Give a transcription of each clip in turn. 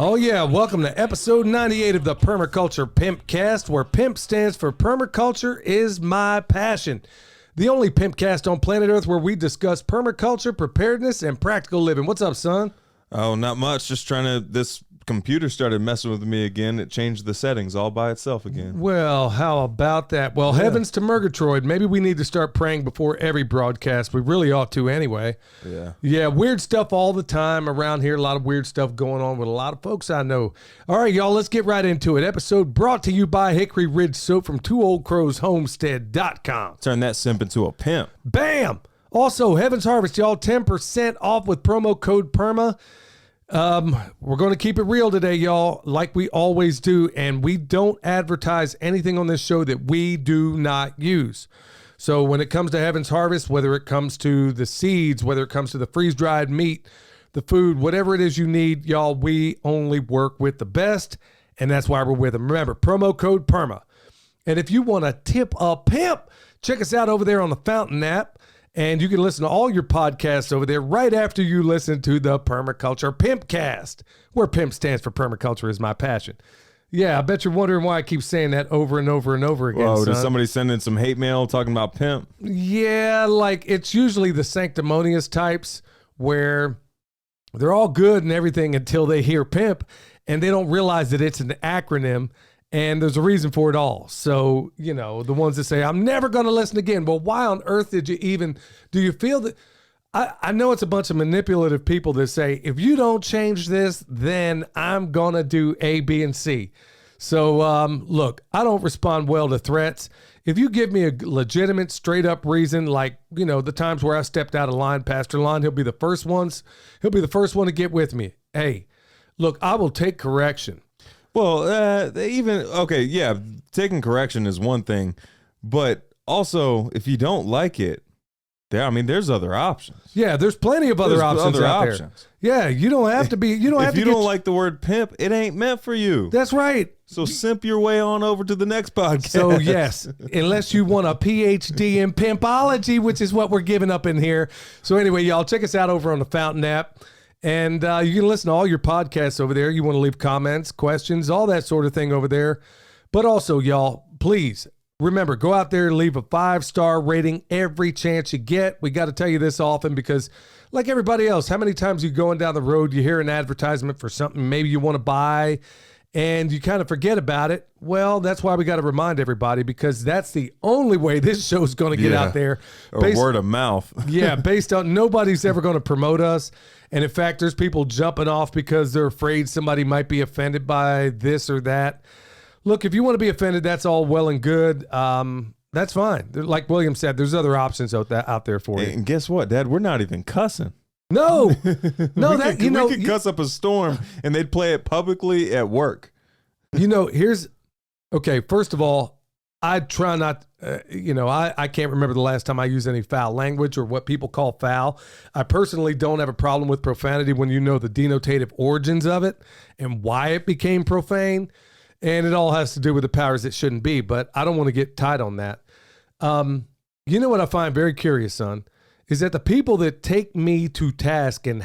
Oh yeah, welcome to episode 98 of the Permaculture PIMPcast, where PIMP stands for Permaculture is my passion. The only PIMPcast on planet Earth where we discuss permaculture, preparedness, and practical living. What's up, son? Oh, not much. Just trying to, this computer started messing with me again. It changed the settings all by itself again. Well, how about that? Well, heavens to Murgatroyd. Maybe we need to start praying before every broadcast. We really ought to anyway. Yeah, weird stuff all the time around here. A lot of weird stuff going on with a lot of folks I know. All right, y'all, let's get right into it. Episode brought to you by Hickory Ridge Soap from TwoOldCrowsHomestead.com. Turn that simp into a pimp. Bam! Also, Heaven's Harvest, y'all, 10% off with promo code PERMA. We're going to keep it real today, y'all, like we always do, and we don't advertise anything on this show that we do not use. So when it comes to Heaven's Harvest, whether it comes to the seeds, whether it comes to the freeze-dried meat, the food, whatever it is you need, y'all, we only work with the best, and that's why we're with them. Remember, promo code PERMA. And if you want to tip a pimp, check us out over there on the Fountain app. And you can listen to all your podcasts over there right after you listen to the Permaculture PIMPcast, where PIMP stands for Permaculture is my passion. Yeah, I bet you're wondering why I keep saying that over and over and over again. Whoa, did somebody send in some hate mail talking about pimp? Yeah, like it's usually the sanctimonious types where they're all good and everything until they hear pimp and they don't realize that it's an acronym. And there's a reason for it all. So, you know, the ones that say, I'm never going to listen again. Well, why on earth did you even, do you feel that, I know it's a bunch of manipulative people that say, if you don't change this, then I'm going to do A, B, and C. So, look, I don't respond well to threats. If you give me a legitimate, straight up reason, like, you know, the times where I stepped out of line, Pastor Lon, he'll be the first one to get with me. Hey, look, I will take correction. Well, taking correction is one thing, but also if you don't like it, there's other options. Yeah, there's plenty of other options out there. Yeah, you don't have to be. You don't have to. If you don't like the word pimp, it ain't meant for you. That's right. So simp your way on over to the next podcast. So yes, unless you want a PhD in pimpology, which is what we're giving up in here. So anyway, y'all check us out over on the Fountain app. And you can listen to all your podcasts over there. You want to leave comments, questions, all that sort of thing over there. But also, y'all, please remember, go out there and leave a 5-star rating every chance you get. We got to tell you this often because, like everybody else, how many times you going down the road, you hear an advertisement for something maybe you want to buy, and you kind of forget about it? Well, that's why we got to remind everybody, because that's the only way this show is going to get out there. Or word of mouth. Yeah, based on nobody's ever going to promote us. And in fact, there's people jumping off because they're afraid somebody might be offended by this or that. Look, if you want to be offended, that's all well and good. That's fine. Like William said, there's other options out there for you. And guess what, Dad? We're not even cussing. No, we could cuss up a storm and they'd play it publicly at work. You know, first of all, I try not, I can't remember the last time I used any foul language or what people call foul. I personally don't have a problem with profanity when you know the denotative origins of it and why it became profane. And it all has to do with the powers that shouldn't be, but I don't want to get tied on that. You know what I find very curious, son, is that the people that take me to task and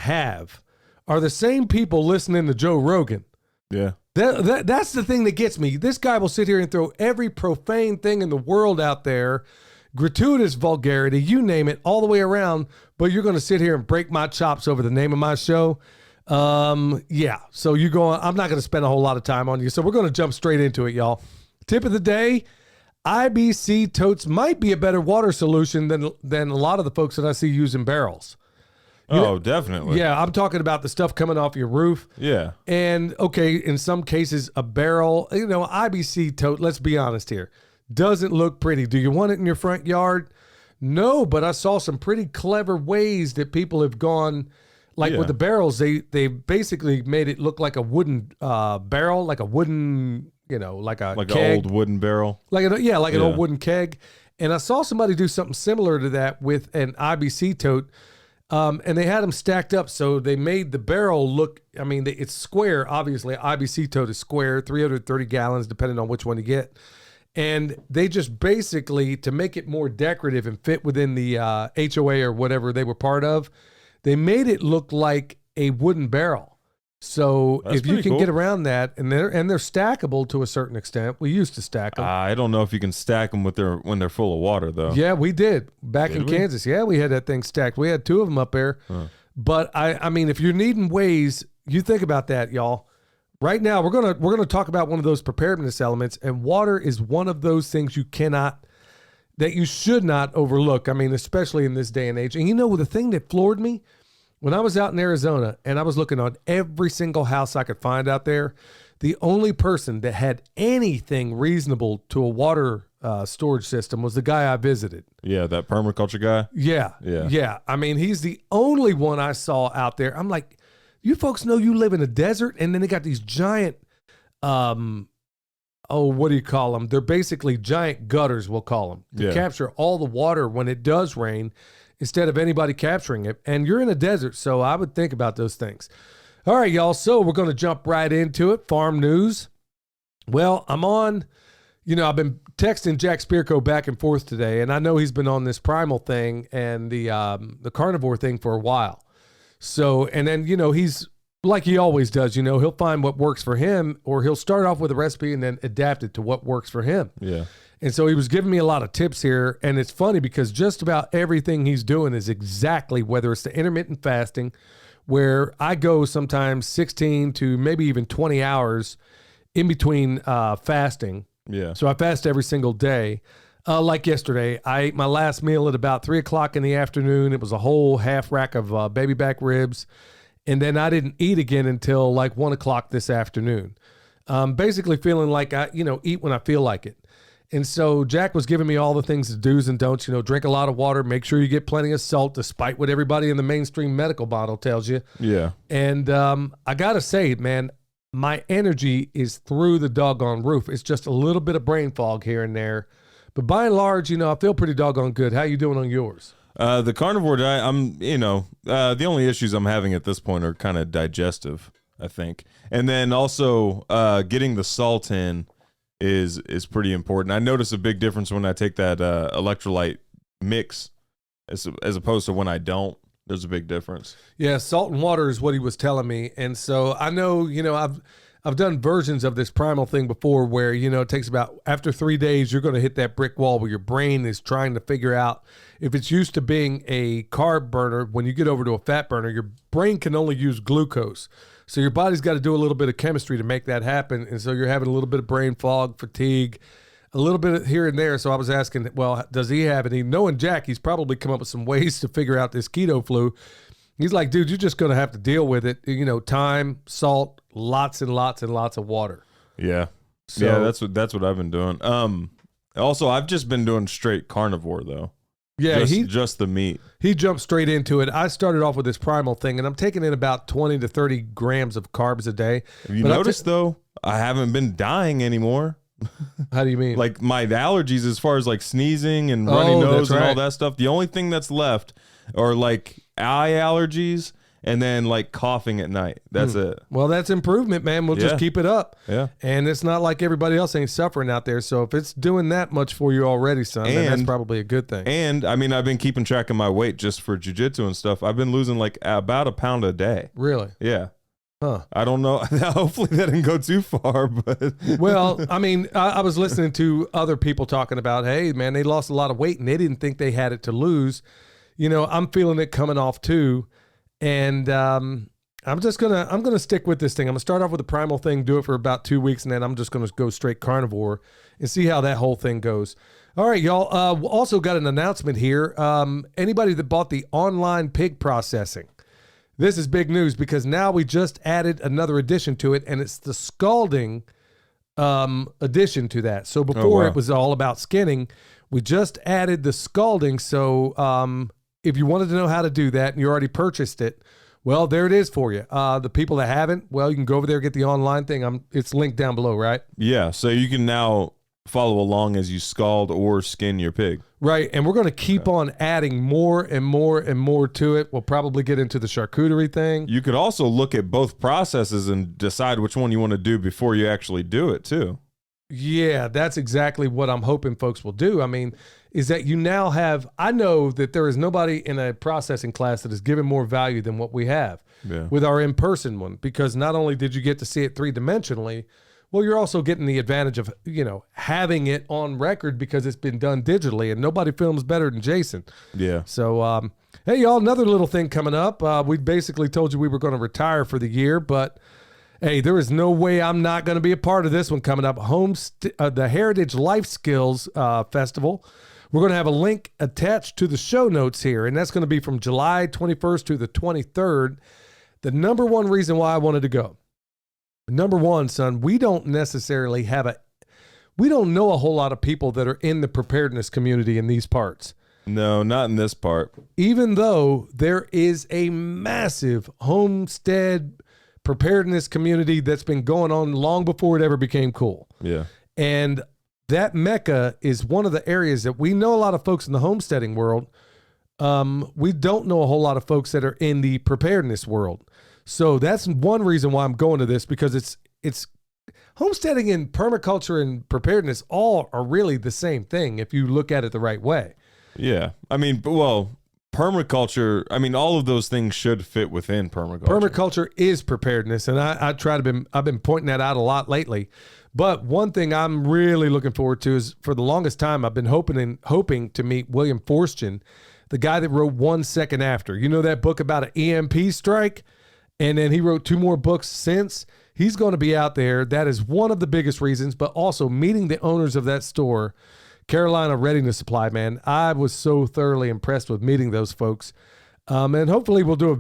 are the same people listening to Joe Rogan. Yeah. That's the thing that gets me. This guy will sit here and throw every profane thing in the world out there, gratuitous vulgarity, you name it, all the way around, but you're going to sit here and break my chops over the name of my show. Yeah. So you go on. I'm not going to spend a whole lot of time on you. So we're going to jump straight into it, y'all. Tip of the day, IBC totes might be a better water solution than a lot of the folks that I see using barrels. Definitely. Yeah, I'm talking about the stuff coming off your roof. Yeah. And, okay, in some cases, a barrel, IBC tote, let's be honest here, doesn't look pretty. Do you want it in your front yard? No, but I saw some pretty clever ways that people have gone, with the barrels, they basically made it look like a wooden barrel, like a wooden, like a like keg. An old wooden barrel. An old wooden keg. And I saw somebody do something similar to that with an IBC tote. And they had them stacked up, so they made the barrel look, it's square, obviously. IBC tote is square, 330 gallons, depending on which one you get. And they just basically, to make it more decorative and fit within the HOA or whatever they were part of, they made it look like a wooden barrel. So That's if you pretty can cool. get around that, and they're stackable to a certain extent. We used to stack them. I don't know if you can stack them when they're full of water though. Yeah, we did back in we? Kansas. Yeah, we had that thing stacked. We had 2 of them up there. Huh. But I mean, if you're needing ways, you think about that, y'all. Right now, we're gonna talk about one of those preparedness elements, and water is one of those things that you should not overlook. I mean, especially in this day and age. And you know, the thing that floored me when I was out in Arizona and I was looking on every single house I could find out there, the only person that had anything reasonable to a water storage system was the guy I visited. Yeah, that permaculture guy. Yeah. I mean, he's the only one I saw out there. I'm like, you folks know you live in a desert, and then they got these giant, what do you call them? They're basically giant gutters, we'll call them, to capture all the water when it does rain instead of anybody capturing it. And you're in a desert, so I would think about those things. All right, y'all. So we're going to jump right into it. Farm news. Well, I've been texting Jack Spirko back and forth today, and I know he's been on this primal thing and the carnivore thing for a while. So, and then, he's like he always does, he'll find what works for him, or he'll start off with a recipe and then adapt it to what works for him. Yeah. And so he was giving me a lot of tips here, and it's funny because just about everything he's doing is exactly, whether it's the intermittent fasting, where I go sometimes 16 to maybe even 20 hours in between fasting. Yeah. So I fast every single day. Like yesterday, I ate my last meal at about 3 o'clock in the afternoon. It was a whole half rack of baby back ribs. And then I didn't eat again until like 1 o'clock this afternoon. Basically feeling like I, eat when I feel like it. And so Jack was giving me all the things, the do's and don'ts, drink a lot of water, make sure you get plenty of salt, despite what everybody in the mainstream medical model tells you. Yeah. And I got to say, man, my energy is through the doggone roof. It's just a little bit of brain fog here and there. But by and large, I feel pretty doggone good. How you doing on yours? The carnivore diet, the only issues I'm having at this point are kind of digestive, I think. And then also getting the salt in is pretty important. I notice a big difference when I take that electrolyte mix as opposed to when I don't. There's a big difference. Yeah, salt and water is what he was telling me. And so I know, I've done versions of this primal thing before where, it takes about, after 3 days, you're going to hit that brick wall where your brain is trying to figure out, if it's used to being a carb burner, when you get over to a fat burner, your brain can only use glucose. So your body's got to do a little bit of chemistry to make that happen. And so you're having a little bit of brain fog, fatigue, a little bit of here and there. So I was asking, well, does he have any? Knowing Jack, he's probably come up with some ways to figure out this keto flu. He's like, dude, you're just going to have to deal with it. Time, salt, lots and lots and lots of water. Yeah. So, yeah, that's what I've been doing. Also, I've just been doing straight carnivore though. Yeah, just the meat. He jumped straight into it. I started off with this primal thing, and I'm taking in about 20 to 30 grams of carbs a day. Have you noticed though, I haven't been dying anymore. How do you mean? Like my allergies, as far as like sneezing and runny nose and all that stuff, the only thing that's left are like eye allergies and then like coughing at night. That's it. Well, that's improvement, man. We'll just keep it up. Yeah. And it's not like everybody else ain't suffering out there. So if it's doing that much for you already, son, then that's probably a good thing. And I mean, I've been keeping track of my weight just for jiu-jitsu and stuff. I've been losing like about a pound a day. Really? Yeah. Huh. I don't know. Hopefully that didn't go too far, but well, I mean, I was listening to other people talking about, hey, man, they lost a lot of weight and they didn't think they had it to lose. I'm feeling it coming off too. And I'm gonna stick with this thing. I'm gonna start off with the primal thing, do it for about 2 weeks, and then I'm just gonna go straight carnivore and see how that whole thing goes. All right, y'all. We also got an announcement here. Anybody that bought the online pig processing, this is big news because now we just added another addition to it, and it's the scalding addition to that. So before it was all about skinning, we just added the scalding. So if you wanted to know how to do that and you already purchased it, well, there it is for you. The people that haven't, well, you can go over there, get the online thing. It's linked down below, right? Yeah. So you can now follow along as you scald or skin your pig. Right. And we're going to keep on adding more and more and more to it. We'll probably get into the charcuterie thing. You could also look at both processes and decide which one you want to do before you actually do it too. Yeah, that's exactly what I'm hoping folks will do. I mean, is that you now have, I know that there is nobody in a processing class that is given more value than what we have with our in-person one, because not only did you get to see it three-dimensionally, well, you're also getting the advantage of, having it on record because it's been done digitally, and nobody films better than Jason. Yeah. So, hey, y'all, another little thing coming up. We basically told you we were going to retire for the year, but hey, there is no way I'm not going to be a part of this one coming up. The Heritage Life Skills Festival. We're going to have a link attached to the show notes here, and that's going to be from July 21st to the 23rd. The number one reason why I wanted to go. Number one, son, we don't necessarily we don't know a whole lot of people that are in the preparedness community in these parts. No, not in this part. Even though there is a massive homestead preparedness community that's been going on long before it ever became cool. Yeah. And that Mecca is one of the areas that we know a lot of folks in the homesteading world. We don't know a whole lot of folks that are in the preparedness world. So that's one reason why I'm going to this, because it's homesteading and permaculture and preparedness all are really the same thing if you look at it the right way. Yeah. I mean, permaculture, all of those things should fit within permaculture. Permaculture is preparedness, and I've been pointing that out a lot lately. But one thing I'm really looking forward to is, for the longest time, I've been hoping to meet William Forstchen, the guy that wrote 1 Second After. You know that book about an EMP strike? And then he wrote 2 more books since. He's going to be out there. That is one of the biggest reasons, but also meeting the owners of that store, Carolina Readiness Supply, man. I was so thoroughly impressed with meeting those folks. And hopefully we'll do a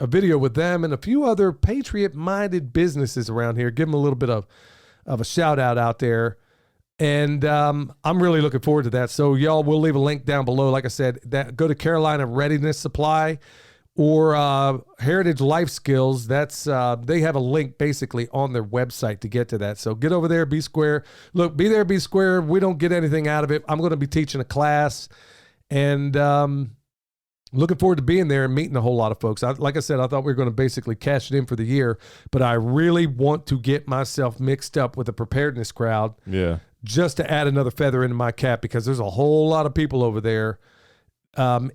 video with them and a few other patriot-minded businesses around here. Give them a little bit of a shout-out out there. And I'm really looking forward to that. So, y'all, we'll leave a link down below. Like I said, go to Carolina Readiness Supply or Heritage Life Skills. That's they have a link basically on their website to get to that. So get over there, be square. Look, be there, be square. We don't get anything out of it. I'm going to be teaching a class, and looking forward to being there and meeting a whole lot of folks. Like I said, I thought we were going to basically cash it in for the year, but I really want to get myself mixed up with the preparedness crowd. Yeah. Just to add another feather into my cap, because there's a whole lot of people over there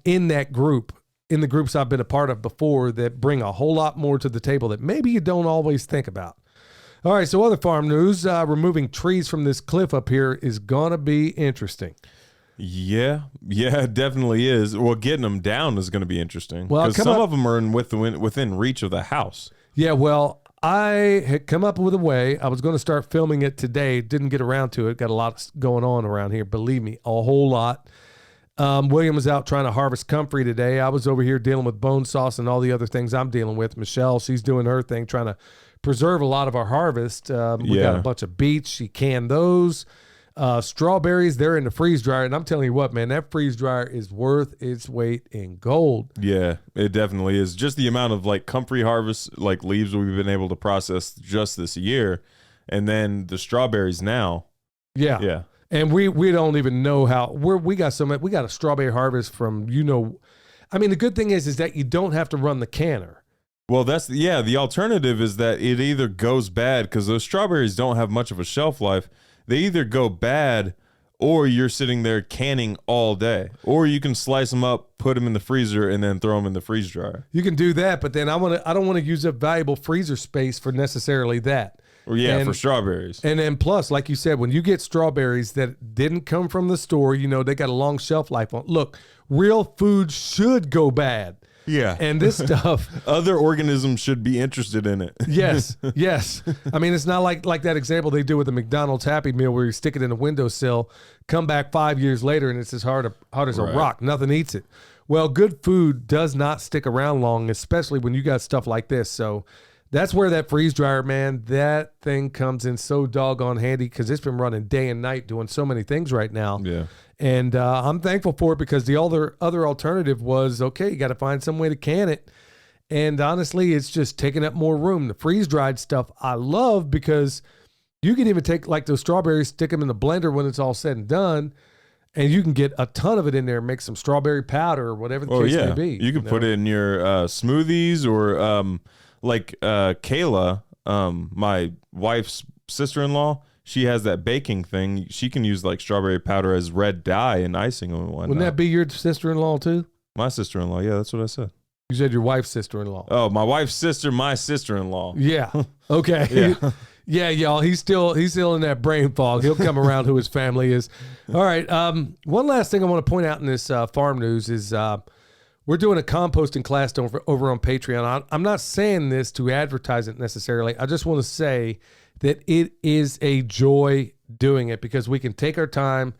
in that group, in the groups I've been a part of before, that bring a whole lot more to the table that maybe you don't always think about. All right, so other farm news, removing trees from this cliff up here is going to be interesting. Yeah, it definitely is. Well, getting them down is going to be interesting. Well, because some of them are within reach of the house. Yeah, well, I had come up with a way. I was going to start filming it today. Didn't get around to it. Got a lot going on around here. Believe me, a whole lot. William was out trying to harvest comfrey today. I was over here dealing with bone sauce and all the other things I'm dealing with. Michelle, she's doing her thing, trying to preserve a lot of our harvest. We got a bunch of beets. She canned those. Strawberries, they're in the freeze dryer. And I'm telling you what, man, that freeze dryer is worth its weight in gold. Yeah, it definitely is. Just the amount of comfrey harvest, leaves we've been able to process just this year. And then the strawberries now. Yeah. And we don't even know how we got a strawberry harvest from, the good thing is that you don't have to run the canner. Well, the alternative is that it either goes bad, because those strawberries don't have much of a shelf life. They either go bad, or you're sitting there canning all day, or you can slice them up, put them in the freezer, and then throw them in the freeze dryer. You can do that, but then I don't want to use up valuable freezer space for necessarily that. For strawberries. And then plus, like you said, when you get strawberries that didn't come from the store, they got a long shelf life on. Look, real food should go bad. Yeah. And this stuff. Other organisms should be interested in it. Yes. It's not like that example they do with the McDonald's Happy Meal where you stick it in a windowsill, come back 5 years later, and it's as hard as a rock. Nothing eats it. Well, good food does not stick around long, especially when you got stuff like this. So that's where that freeze dryer, man, that thing comes in so doggone handy, because it's been running day and night doing so many things right now. Yeah. And I'm thankful for it, because the other alternative was, okay, you got to find some way to can it. And honestly, it's just taking up more room. The freeze-dried stuff I love, because you can even take those strawberries, stick them in the blender when it's all said and done, and you can get a ton of it in there and make some strawberry powder or whatever the case may be. You can put it in your smoothies, or Kayla, my wife's sister-in-law, she has that baking thing. She can use like strawberry powder as red dye and icing and whatnot. Wouldn't that be your sister-in-law too? My sister-in-law. Yeah, that's what I said. You said your wife's sister-in-law. Oh, my wife's sister, my sister-in-law. Yeah. Okay. Yeah. Yeah, y'all. He's still in that brain fog. He'll come around who his family is. All right. One last thing I want to point out in this farm news is we're doing a composting class over on Patreon. I'm not saying this to advertise it necessarily. I just want to say that it is a joy doing it because we can take our time,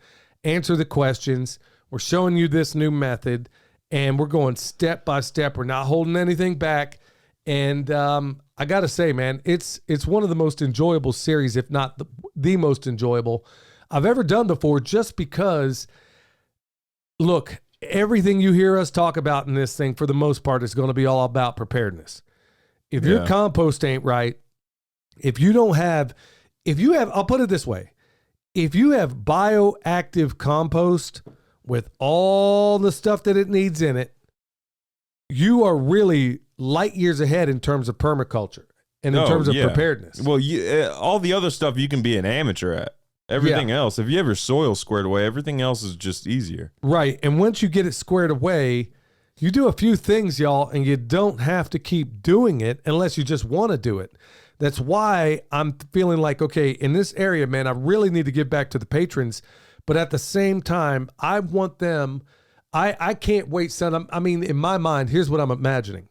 answer the questions. We're showing you this new method, and we're going step by step. We're not holding anything back. And I got to say, man, it's one of the most enjoyable series, if not the most enjoyable I've ever done before, just because, look, everything you hear us talk about in this thing, for the most part, is going to be all about preparedness. If your compost ain't right, if you have, I'll put it this way, if you have bioactive compost with all the stuff that it needs in it, you are really light years ahead in terms of permaculture and in terms of preparedness. Well, all the other stuff you can be an amateur at. Everything else, if you have your soil squared away, everything else is just easier. Right. And once you get it squared away, you do a few things, y'all, and you don't have to keep doing it unless you just want to do it. That's why I'm feeling like, okay, in this area, man, I really need to give back to the patrons. But at the same time, I want them, I can't wait, son. I mean, in my mind, here's what I'm imagining.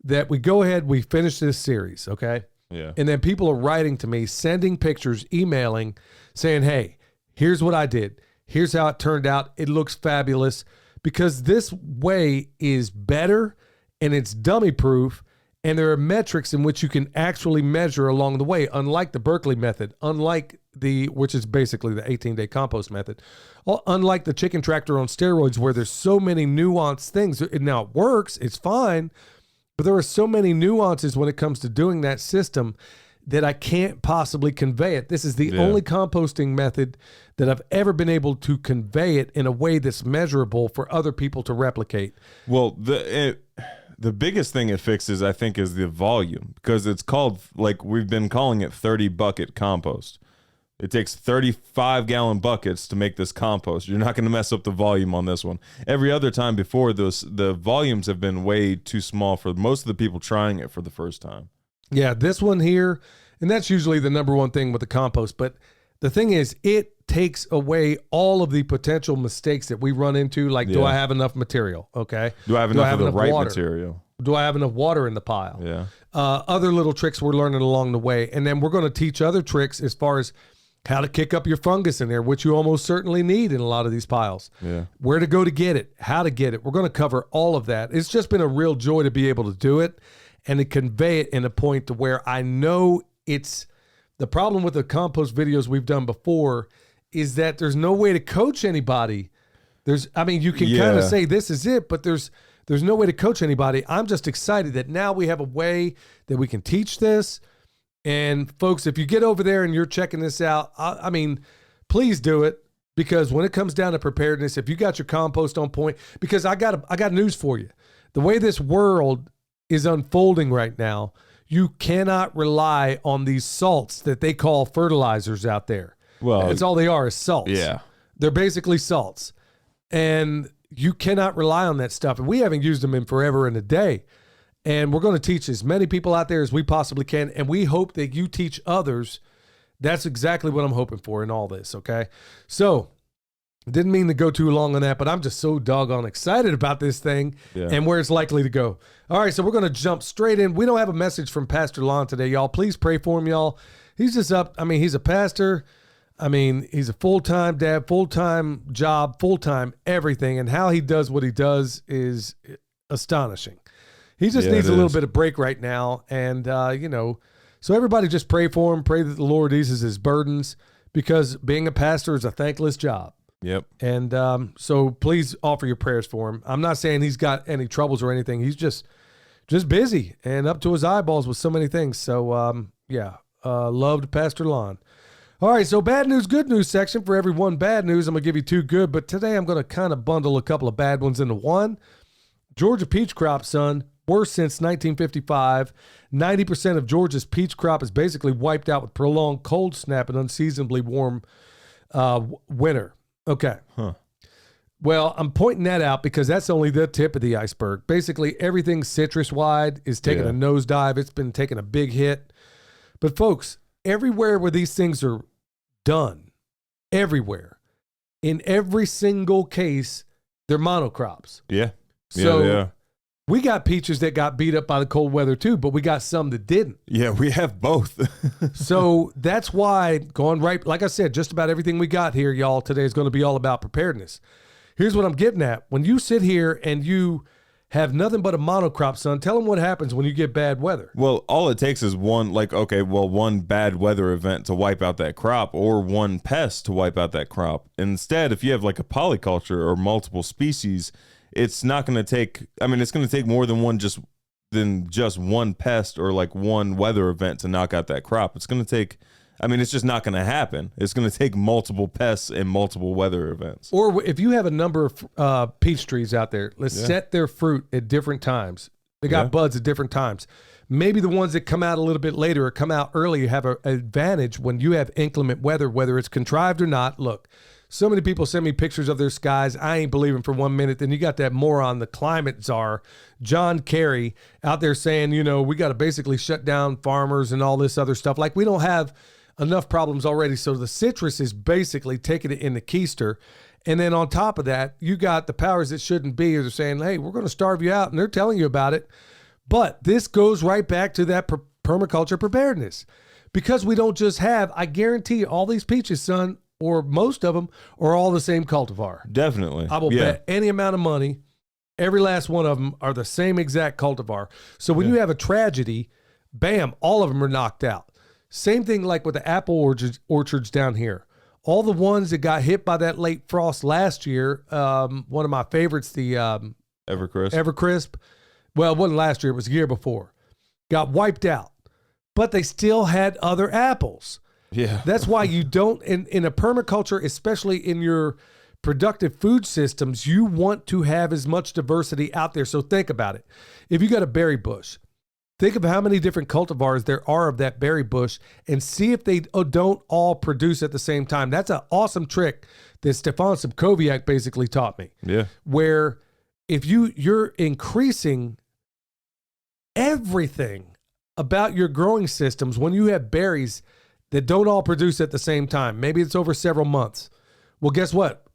That we go ahead, we finish this series, okay? Yeah. And then people are writing to me, sending pictures, emailing, saying, hey, here's what I did. Here's how it turned out. It looks fabulous. Because this way is better and it's dummy proof. And there are metrics in which you can actually measure along the way, unlike the Berkeley method, which is basically the 18-day compost method, unlike the chicken tractor on steroids, where there's so many nuanced things. Now it works, it's fine, but there are so many nuances when it comes to doing that system that I can't possibly convey it. This is the only composting method that I've ever been able to convey it in a way that's measurable for other people to replicate. Well, the biggest thing it fixes, I think, is the volume, because it's called, like we've been calling it, 30 bucket compost. It takes 35-gallon buckets to make this compost. You're not going to mess up the volume on this one. Every other time before this, the volumes have been way too small for most of the people trying it for the first time. Yeah, this one here, and that's usually the number one thing with the compost. But the thing is, it takes away all of the potential mistakes that we run into. Like, do I have enough material? Okay. Do I have enough of the right material? Do I have enough water in the pile? Yeah. Other little tricks we're learning along the way. And then we're going to teach other tricks as far as how to kick up your fungus in there, which you almost certainly need in a lot of these piles. Yeah. Where to go to get it, how to get it. We're going to cover all of that. It's just been a real joy to be able to do it and to convey it in a point to where I know it's the problem with the compost videos we've done before is that there's no way to coach anybody. You can kind of say this is it, but there's no way to coach anybody. I'm just excited that now we have a way that we can teach this. And folks, if you get over there and you're checking this out, I mean, please do it, because when it comes down to preparedness, if you got your compost on point, because I got news for you. The way this world is unfolding right now, you cannot rely on these salts that they call fertilizers out there. Well, that's all they are, is salts. Yeah. They're basically salts. And you cannot rely on that stuff. And we haven't used them in forever and a day. And we're going to teach as many people out there as we possibly can. And we hope that you teach others. That's exactly what I'm hoping for in all this, okay? So, didn't mean to go too long on that, but I'm just so doggone excited about this thing and where it's likely to go. All right, so we're going to jump straight in. We don't have a message from Pastor Lon today, y'all. Please pray for him, y'all. He's just up. I mean, he's a pastor. I mean, he's a full-time dad, full-time job, full-time everything. And how he does what he does is astonishing. He just needs a little bit of break right now. And, so everybody just pray for him. Pray that the Lord eases his burdens, because being a pastor is a thankless job. Yep. And so please offer your prayers for him. I'm not saying he's got any troubles or anything. He's just busy and up to his eyeballs with so many things. So, loved Pastor Lon. All right, so bad news, good news section. For every one bad news, I'm going to give you two good. But today I'm going to kind of bundle a couple of bad ones into one. Georgia peach crop, son. worst since 1955. 90% of Georgia's peach crop is basically wiped out with prolonged cold snap and unseasonably warm winter. Okay. Huh. Well, I'm pointing that out because that's only the tip of the iceberg. Basically, everything citrus-wide is taking a nosedive. It's been taking a big hit. But folks, everywhere where these things are done, everywhere, in every single case, they're monocrops. Yeah. So yeah. we got peaches that got beat up by the cold weather too, but we got some that didn't. Yeah, we have both. So that's why going right, like I said, just about everything we got here, y'all, today is going to be all about preparedness. Here's what I'm getting at. When you sit here and you have nothing but a monocrop, son, tell them what happens when you get bad weather. Well, all it takes is one bad weather event to wipe out that crop or one pest to wipe out that crop. Instead, if you have like a polyculture or multiple species, it's not going to take, it's going to take more than just one pest or like one weather event to knock out that crop. It's going to take, it's just not going to happen. It's going to take multiple pests and multiple weather events. Or if you have a number of peach trees out there, let's set their fruit at different times. They got buds at different times. Maybe the ones that come out a little bit later or come out early have an advantage when you have inclement weather, whether it's contrived or not. Look, so many people send me pictures of their skies. I ain't believing for 1 minute. Then you got that moron, the climate czar, John Kerry, out there saying, we got to basically shut down farmers and all this other stuff. Like we don't have enough problems already. So the citrus is basically taking it in the keister. And then on top of that, you got the powers that shouldn't be are saying, hey, we're going to starve you out. And they're telling you about it. But this goes right back to that permaculture preparedness. Because we don't just have, I guarantee you, all these peaches, son, or most of them are all the same cultivar. Definitely. I will bet any amount of money, every last one of them are the same exact cultivar. So when you have a tragedy, bam, all of them are knocked out. Same thing like with the apple orchards down here. All the ones that got hit by that late frost last year, one of my favorites, the Evercrisp. Well, it wasn't last year, it was the year before. Got wiped out. But they still had other apples. Yeah. That's why you don't, in a permaculture, especially in your productive food systems, you want to have as much diversity out there. So think about it. If you got a berry bush, think of how many different cultivars there are of that berry bush and see if they don't all produce at the same time. That's an awesome trick that Stefan Subkowiak basically taught me. Yeah. Where if you're increasing everything about your growing systems when you have berries that don't all produce at the same time. Maybe it's over several months. Well, guess what?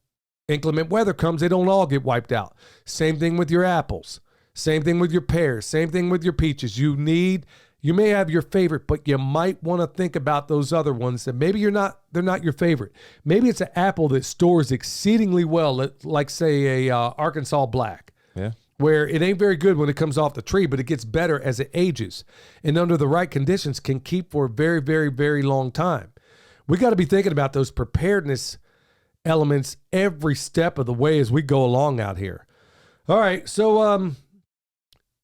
Inclement weather comes, they don't all get wiped out. Same thing with your apples. Same thing with your pears. Same thing with your peaches. You may have your favorite, but you might want to think about those other ones that maybe they're not your favorite. Maybe it's an apple that stores exceedingly well, like say a Arkansas Black. Yeah. Where it ain't very good when it comes off the tree, but it gets better as it ages. And under the right conditions can keep for a very, very, very long time. We got to be thinking about those preparedness elements every step of the way as we go along out here. All right, so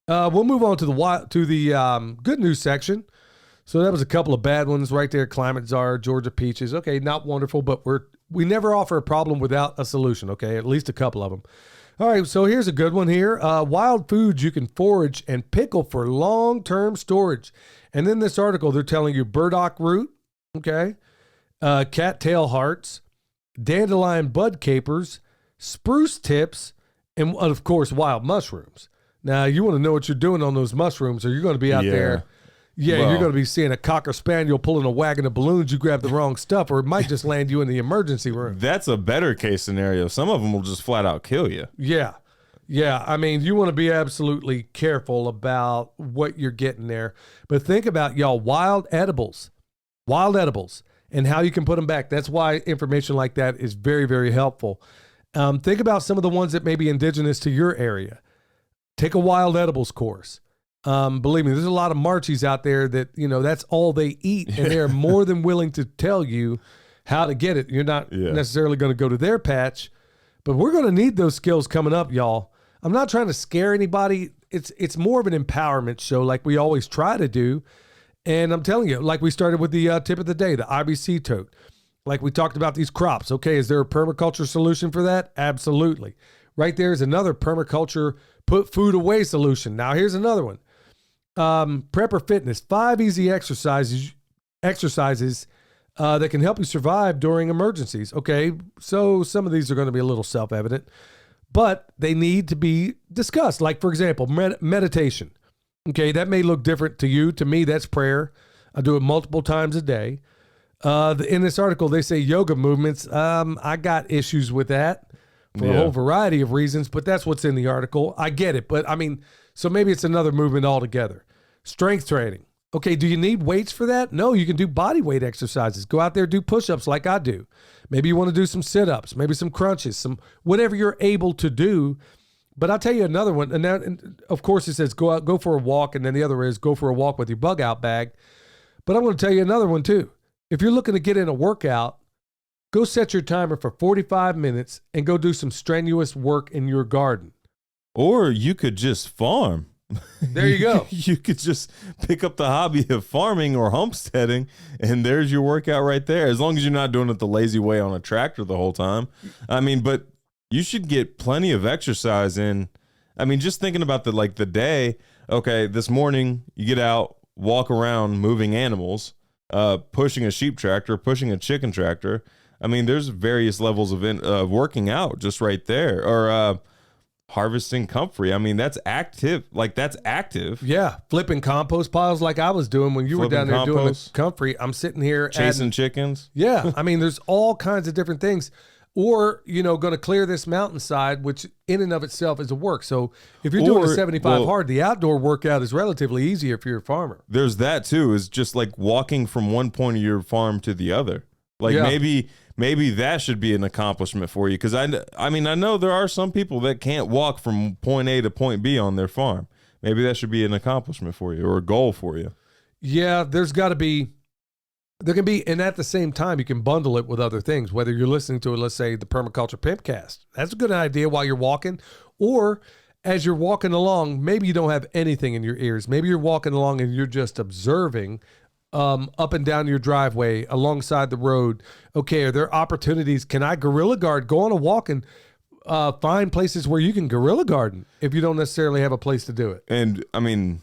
we'll move on to the good news section. So that was a couple of bad ones right there. Climate czar, Georgia peaches. Okay, not wonderful, but we never offer a problem without a solution. Okay, at least a couple of them. All right, so here's a good one here. Wild foods you can forage and pickle for long-term storage. And in this article, they're telling you burdock root, okay, cattail hearts, dandelion bud capers, spruce tips, and, of course, wild mushrooms. Now, you want to know what you're doing on those mushrooms, or you're going to be out there. Yeah, you're going to be seeing a cocker spaniel pulling a wagon of balloons. You grab the wrong stuff, or it might just land you in the emergency room. That's a better case scenario. Some of them will just flat out kill you. Yeah. Yeah. You want to be absolutely careful about what you're getting there. But think about, y'all, wild edibles, and how you can put them back. That's why information like that is very, very helpful. Think about some of the ones that may be indigenous to your area. Take a wild edibles course. Believe me, there's a lot of Marchies out there that, that's all they eat, and they're more than willing to tell you how to get it. You're not necessarily going to go to their patch, but we're going to need those skills coming up, y'all. I'm not trying to scare anybody. It's more of an empowerment show like we always try to do. And I'm telling you, like we started with the tip of the day, the IBC tote. Like we talked about these crops. Okay, is there a permaculture solution for that? Absolutely. Right there is another permaculture put food away solution. Now here's another one. Prepper Fitness, 5 easy exercises that can help you survive during emergencies. Okay, so some of these are going to be a little self-evident, but they need to be discussed. Like, for example, meditation. Okay, that may look different to you. To me, that's prayer. I do it multiple times a day. In this article, they say yoga movements. I got issues with that for a whole variety of reasons, but that's what's in the article. I get it, but I mean, so maybe it's another movement altogether. Strength training. Okay, do you need weights for that? No, you can do body weight exercises. Go out there, do push-ups like I do. Maybe you want to do some sit-ups, maybe some crunches, some whatever you're able to do. But I'll tell you another one. And of course, it says go out, go for a walk, and then the other is go for a walk with your bug out bag. But I'm going to tell you another one too. If you're looking to get in a workout, go set your timer for 45 minutes and go do some strenuous work in your garden. Or you could just farm. There you go. You could just pick up the hobby of farming or homesteading, and there's your workout right there. As long as you're not doing it the lazy way on a tractor the whole time. I mean, but you should get plenty of exercise in. I mean, just thinking about the day. Okay, this morning you get out, walk around, moving animals, pushing a sheep tractor, pushing a chicken tractor. I mean, there's various levels of working out just right there. Or harvesting comfrey. I mean, that's active. Like, that's active. Yeah. Flipping compost piles like I was doing when you were down there doing the comfrey. I'm sitting here chasing chickens. Yeah. I mean, there's all kinds of different things. Or, going to clear this mountainside, which in and of itself is a work. So if you're doing a 75 hard, the outdoor workout is relatively easier if you're a farmer. There's that too, is just like walking from one point of your farm to the other. Like maybe that should be an accomplishment for you. Because I mean, I know there are some people that can't walk from point A to point B on their farm. Maybe that should be an accomplishment for you or a goal for you. Yeah, there can be, and at the same time, you can bundle it with other things, whether you're listening to, let's say, the Permaculture PIMPcast. That's a good idea while you're walking. Or as you're walking along, maybe you don't have anything in your ears. Maybe you're walking along and you're just observing up and down your driveway, alongside the road. Okay, are there opportunities? Can I guerrilla garden? Go on a walk and find places where you can guerrilla garden if you don't necessarily have a place to do it. And, I mean,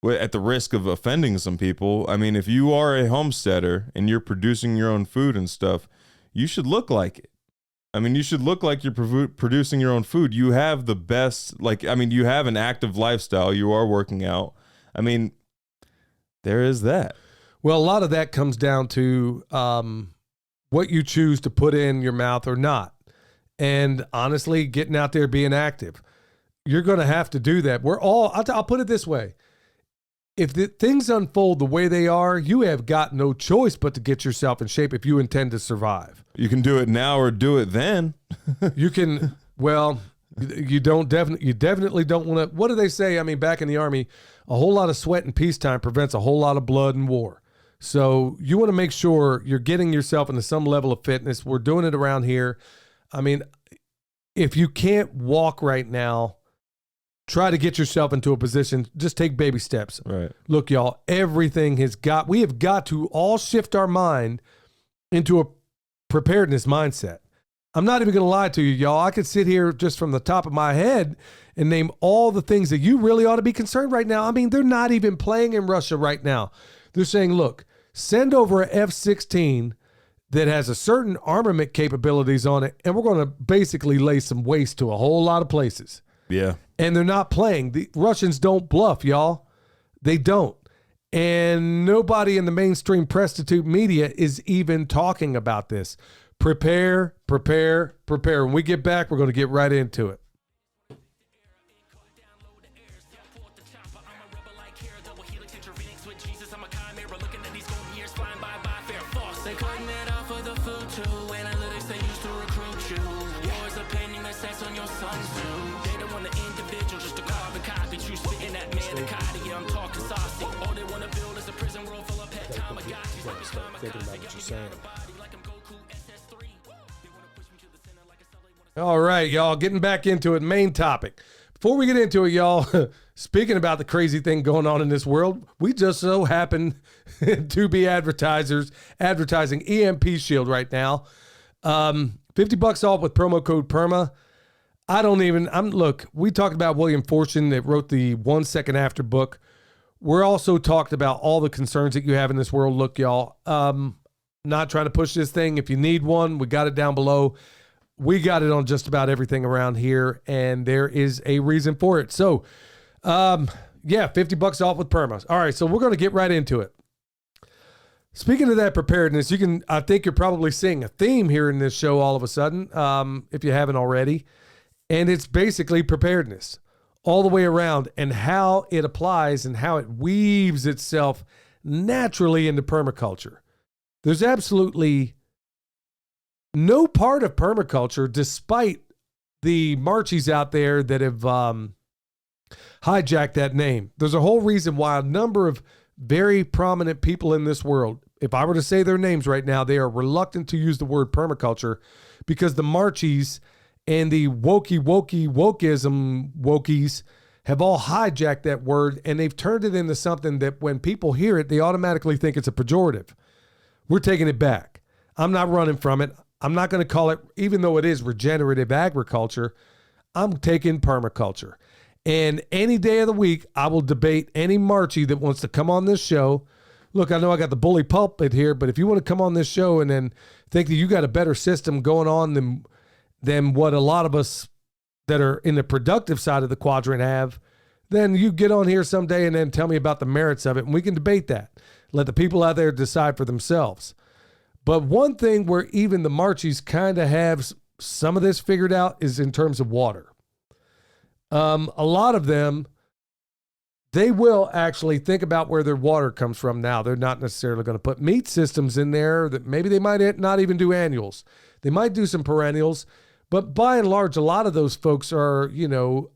at the risk of offending some people, I mean, if you are a homesteader and you're producing your own food and stuff, you should look like it. I mean, you should look like you're producing your own food. You have the best, you have an active lifestyle. You are working out. I mean, there is that. Well, a lot of that comes down to what you choose to put in your mouth or not. And honestly, getting out there, being active. You're going to have to do that. I'll put it this way. If things unfold the way they are, you have got no choice but to get yourself in shape if you intend to survive. You can do it now or do it then. You can, well, you definitely don't want to. What do they say? I mean, back in the Army, a whole lot of sweat in peacetime prevents a whole lot of blood in war. So you want to make sure you're getting yourself into some level of fitness. We're doing it around here. I mean, if you can't walk right now, try to get yourself into a position. Just take baby steps. Right. Look, y'all, we have got to all shift our mind into a preparedness mindset. I'm not even going to lie to you, y'all. I could sit here just from the top of my head and name all the things that you really ought to be concerned right now. I mean, they're not even playing in Russia right now. They're saying, look, send over a F-16 that has a certain armament capabilities on it, and we're going to basically lay some waste to a whole lot of places. Yeah. And they're not playing. The Russians don't bluff, y'all. They don't. And nobody in the mainstream prostitute media is even talking about this. Prepare. When we get back, we're going to get right into it. Thinking about what you're saying. All right, y'all, getting back into it. Main topic. Before we get into it, y'all, speaking about the crazy thing going on in this world, we just so happen to be advertising EMP Shield right now. $50 off with promo code PERMA. Look, we talked about William Forstchen that wrote the 1 Second After book. We're also talked about all the concerns that you have in this world. Look, y'all, not trying to push this thing. If you need one, we got it down below. We got it on just about everything around here, and there is a reason for it. So, yeah, $50 off with Perma. All right, so we're going to get right into it. Speaking of that preparedness, I think you're probably seeing a theme here in this show all of a sudden, if you haven't already, and it's basically preparedness all the way around and how it applies and how it weaves itself naturally into permaculture. There's absolutely no part of permaculture, despite the Marchies out there that have hijacked that name. There's a whole reason why a number of very prominent people in this world, if I were to say their names right now, they are reluctant to use the word permaculture because the Marchies and the wokeism wokies have all hijacked that word, and they've turned it into something that when people hear it, they automatically think it's a pejorative. We're taking it back. I'm not running from it. I'm not going to call it, even though it is regenerative agriculture, I'm taking permaculture. And any day of the week, I will debate any Marchie that wants to come on this show. Look, I know I got the bully pulpit here, but if you want to come on this show and then think that you got a better system going on than what a lot of us that are in the productive side of the quadrant have, then you get on here someday and then tell me about the merits of it, and we can debate that. Let the people out there decide for themselves. But one thing where even the Marchies kind of have some of this figured out is in terms of water. A lot of them, they will actually think about where their water comes from now. They're not necessarily going to put meat systems in there that maybe they might not even do annuals. They might do some perennials, but by and large, a lot of those folks are,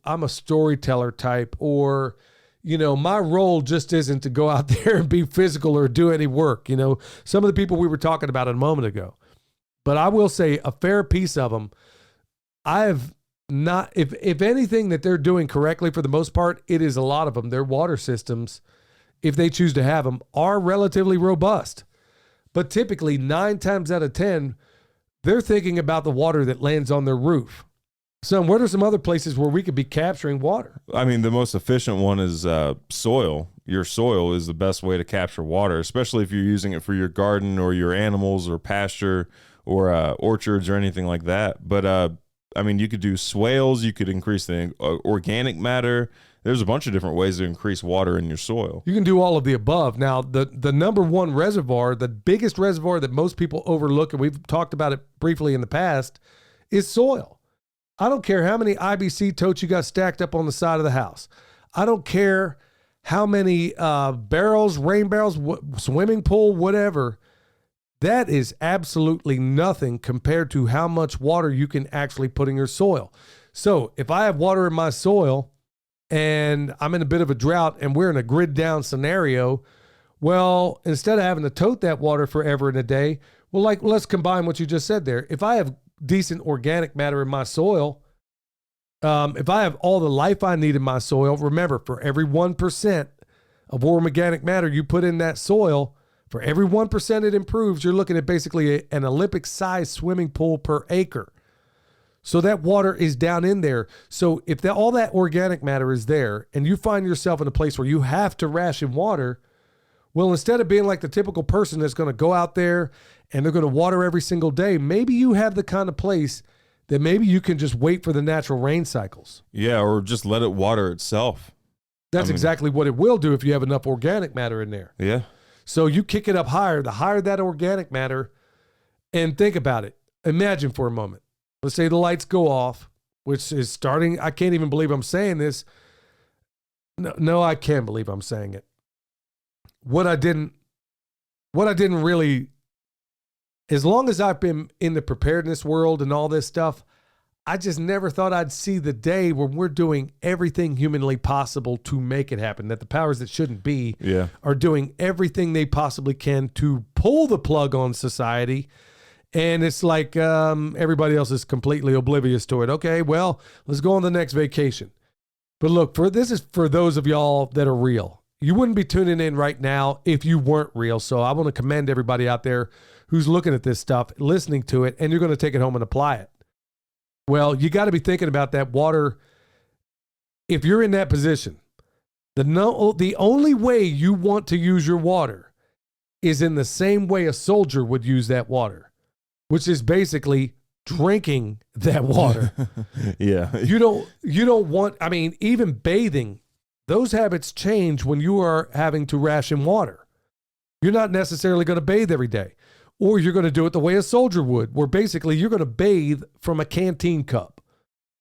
I'm a storyteller type, or, my role just isn't to go out there and be physical or do any work. Some of the people we were talking about a moment ago. But I will say a fair piece of them, I have not, if anything that they're doing correctly for the most part, it is a lot of them. Their water systems, if they choose to have them, are relatively robust. But typically 9 times out of 10, they're thinking about the water that lands on their roof. So what are some other places where we could be capturing water? I mean, the most efficient one is soil. Your soil is the best way to capture water, especially if you're using it for your garden or your animals or pasture or orchards or anything like that. But I mean, you could do swales. You could increase the organic matter. There's a bunch of different ways to increase water in your soil. You can do all of the above. Now, the number one reservoir, the biggest reservoir that most people overlook, and we've talked about it briefly in the past, is soil. I don't care how many IBC totes you got stacked up on the side of the house. I don't care how many barrels, rain barrels, swimming pool, whatever. That is absolutely nothing compared to how much water you can actually put in your soil. So if I have water in my soil and I'm in a bit of a drought and we're in a grid down scenario, well, instead of having to tote that water forever and a day, well, let's combine what you just said there. If I have decent organic matter in my soil, if I have all the life I need in my soil, remember, for every 1% of warm organic matter you put in that soil, for every 1% it improves, you're looking at basically an Olympic-sized swimming pool per acre. So that water is down in there. So if all that organic matter is there and you find yourself in a place where you have to ration water, well, instead of being like the typical person that's going to go out there and they're going to water every single day, maybe you have the kind of place that maybe you can just wait for the natural rain cycles. Yeah, or just let it water itself. That's exactly what it will do if you have enough organic matter in there. Yeah. So you kick it up higher, the higher that organic matter, and think about it. Imagine for a moment. Let's say the lights go off, which is starting. I can't even believe I'm saying this. No, I can believe I'm saying it. What I didn't really, as long as I've been in the preparedness world and all this stuff, I just never thought I'd see the day when we're doing everything humanly possible to make it happen, that the powers that shouldn't be are doing everything they possibly can to pull the plug on society. And it's like everybody else is completely oblivious to it. Okay, well, let's go on the next vacation. But look, this is for those of y'all that are real. You wouldn't be tuning in right now if you weren't real. So I want to commend everybody out there who's looking at this stuff, listening to it, and you're going to take it home and apply it. Well, you got to be thinking about that water. If you're in that position, the only way you want to use your water is in the same way a soldier would use that water, which is basically drinking that water. Yeah. You don't want, I mean, even bathing, those habits change when you are having to ration water. You're not necessarily going to bathe every day, or you're going to do it the way a soldier would, where basically you're going to bathe from a canteen cup.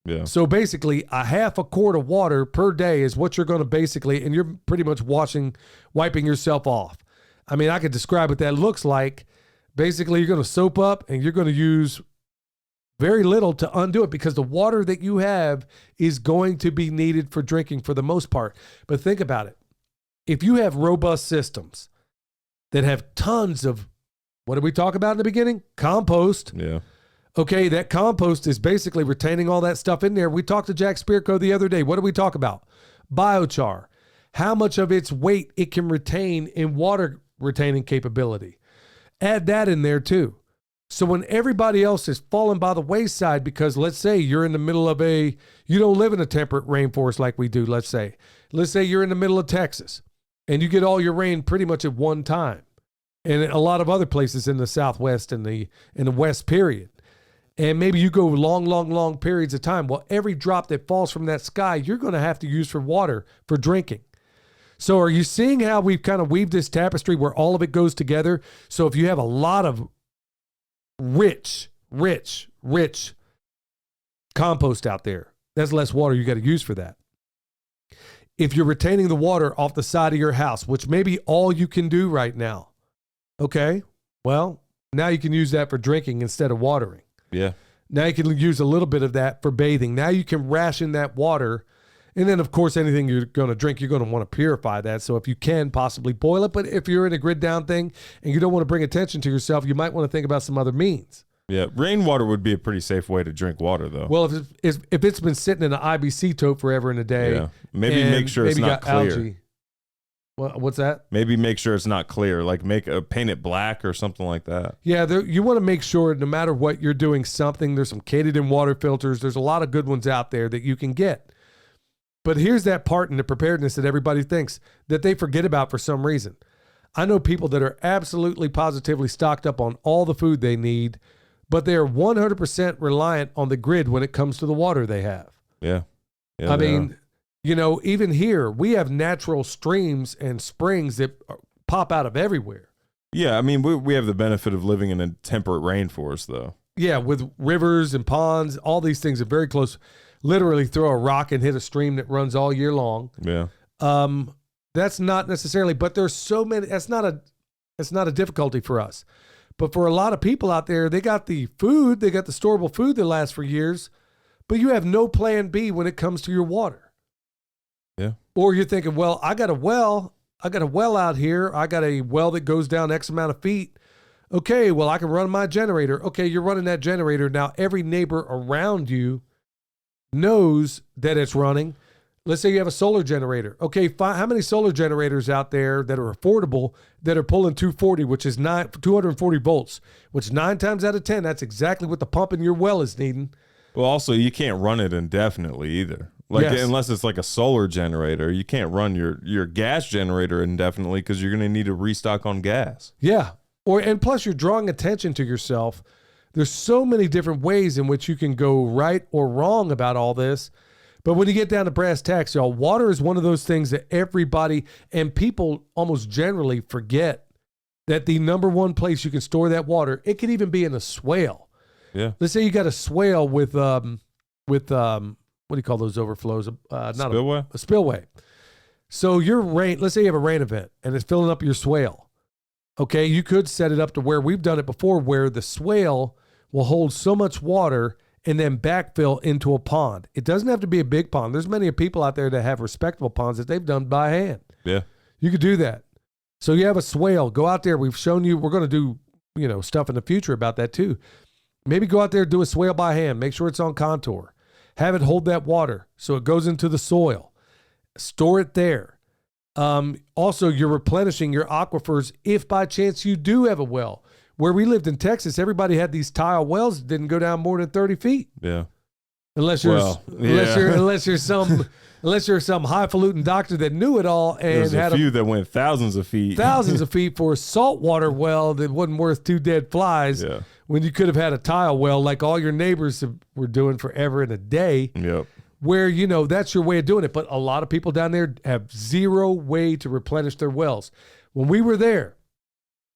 Yeah. So basically a half a quart of water per day is what you're going to basically, and you're pretty much wiping yourself off. I mean, I could describe what that looks like. Basically, you're going to soap up and you're going to use very little to undo it, because the water that you have is going to be needed for drinking for the most part. But think about it. If you have robust systems that have tons of, what did we talk about in the beginning? Compost. Yeah. Okay, that compost is basically retaining all that stuff in there. We talked to Jack Spearco the other day. What did we talk about? Biochar. How much of its weight it can retain in water retaining capability. Add that in there too. So when everybody else is falling by the wayside, because let's say you're in the middle of you don't live in a temperate rainforest like we do, let's say you're in the middle of Texas and you get all your rain pretty much at one time. And a lot of other places in the Southwest and in the West period. And maybe you go long periods of time. Well, every drop that falls from that sky, you're going to have to use for water, for drinking. So are you seeing how we've kind of weaved this tapestry where all of it goes together? So if you have a lot of rich compost out there, that's less water you got to use for that. If you're retaining the water off the side of your house, which may be all you can do right now, okay, well, now you can use that for drinking instead of watering. Yeah. Now you can use a little bit of that for bathing. Now you can ration that water. And then, of course, anything you're going to drink, you're going to want to purify that. So if you can, possibly boil it. But if you're in a grid down thing and you don't want to bring attention to yourself, you might want to think about some other means. Yeah. Rainwater would be a pretty safe way to drink water, though. Well, if it's been sitting in an IBC tote forever in a day. Yeah. Maybe make sure it's not clear. Algae. What's that? Maybe make sure it's not clear, like paint it black or something like that. Yeah, you want to make sure no matter what you're doing something, there's some Katydin water filters. There's a lot of good ones out there that you can get. But here's that part in the preparedness that everybody thinks that they forget about for some reason. I know people that are absolutely positively stocked up on all the food they need, but they are 100% reliant on the grid when it comes to the water they have. Yeah. I mean, even here, we have natural streams and springs that pop out of everywhere. Yeah, I mean, we have the benefit of living in a temperate rainforest, though. Yeah, with rivers and ponds, all these things are very close. Literally throw a rock and hit a stream that runs all year long. Yeah. That's not necessarily, but there's so many, that's not a difficulty for us. But for a lot of people out there, they got the food, they got the storable food that lasts for years, but you have no plan B when it comes to your water. Yeah. Or you're thinking, well, I got a well out here. I got a well that goes down X amount of feet. Okay, well, I can run my generator. Okay, you're running that generator. Now every neighbor around you knows that it's running. Let's say you have a solar generator. Okay, how many solar generators out there that are affordable that are pulling 240, which is 240 volts, which 9 times out of 10, that's exactly what the pump in your well is needing. Well, also, you can't run it indefinitely either. Unless it's like a solar generator, you can't run your gas generator indefinitely because you're going to need to restock on gas. Yeah. And plus you're drawing attention to yourself. There's so many different ways in which you can go right or wrong about all this. But when you get down to brass tacks, y'all, water is one of those things that everybody and people almost generally forget that the number one place you can store that water, it could even be in a swale. Yeah. Let's say you got a swale with what do you call those overflows? Not spillway? A spillway. So let's say you have a rain event and it's filling up your swale. Okay, you could set it up to where we've done it before, where the swale will hold so much water and then backfill into a pond. It doesn't have to be a big pond. There's many people out there that have respectable ponds that they've done by hand. Yeah. You could do that. So you have a swale. Go out there. We've shown you, we're going to do, stuff in the future about that too. Maybe go out there, do a swale by hand. Make sure it's on contour. Have it hold that water so it goes into the soil. Store it there. Also, you're replenishing your aquifers if by chance you do have a well. Where we lived in Texas, everybody had these tile wells that didn't go down more than 30 feet. Yeah. unless you're some highfalutin doctor that knew it all and There's had a few that went thousands of feet for a saltwater well that wasn't worth 2 dead flies. Yeah. When you could have had a tile well like all your neighbors were doing forever and a day. Yep. Where, that's your way of doing it. But a lot of people down there have zero way to replenish their wells. When we were there,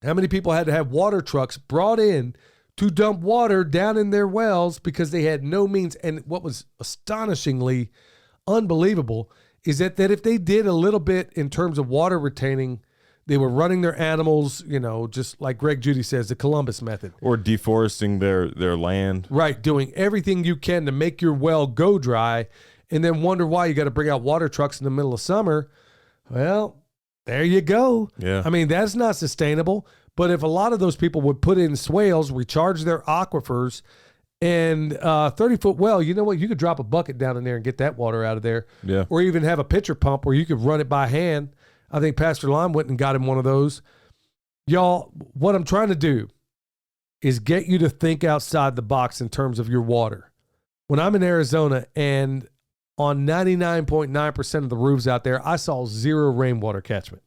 how many people had to have water trucks brought in to dump water down in their wells because they had no means? And what was astonishingly unbelievable is that if they did a little bit in terms of water retaining, they were running their animals, just like Greg Judy says, the Columbus method. Or deforesting their land. Right, doing everything you can to make your well go dry and then wonder why you got to bring out water trucks in the middle of summer. Well, there you go. Yeah. I mean, that's not sustainable. But if a lot of those people would put in swales, recharge their aquifers, and 30-foot well, you know what? You could drop a bucket down in there and get that water out of there. Yeah. Or even have a pitcher pump where you could run it by hand. I think Pastor Lime went and got him one of those. Y'all, what I'm trying to do is get you to think outside the box in terms of your water. When I'm in Arizona and on 99.9% of the roofs out there, I saw 0 rainwater catchment.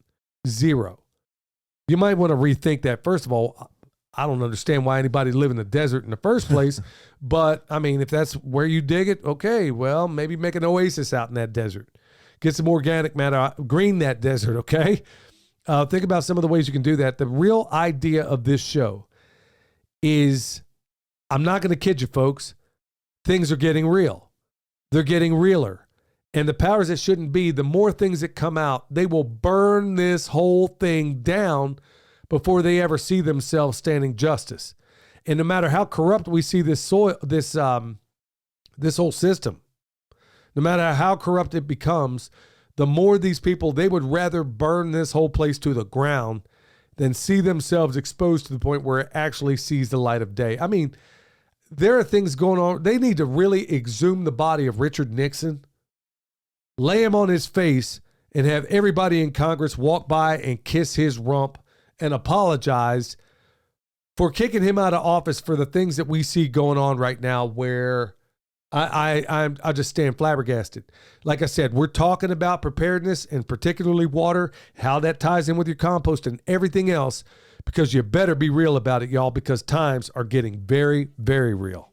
0. You might want to rethink that. First of all, I don't understand why anybody live in the desert in the first place. But, I mean, if that's where you dig it, okay, well, maybe make an oasis out in that desert. Get some organic matter, green that desert, okay? Think about some of the ways you can do that. The real idea of this show is, I'm not going to kid you, folks, things are getting real. They're getting realer. And the powers that shouldn't be, the more things that come out, they will burn this whole thing down before they ever see themselves standing justice. And no matter how corrupt we see this whole system, no matter how corrupt it becomes, the more these people, they would rather burn this whole place to the ground than see themselves exposed to the point where it actually sees the light of day. I mean, there are things going on. They need to really exhume the body of Richard Nixon, lay him on his face, and have everybody in Congress walk by and kiss his rump and apologize for kicking him out of office for the things that we see going on right now, where I just stand flabbergasted. Like I said, we're talking about preparedness and particularly water, how that ties in with your compost and everything else, because you better be real about it, y'all, because times are getting very, very real.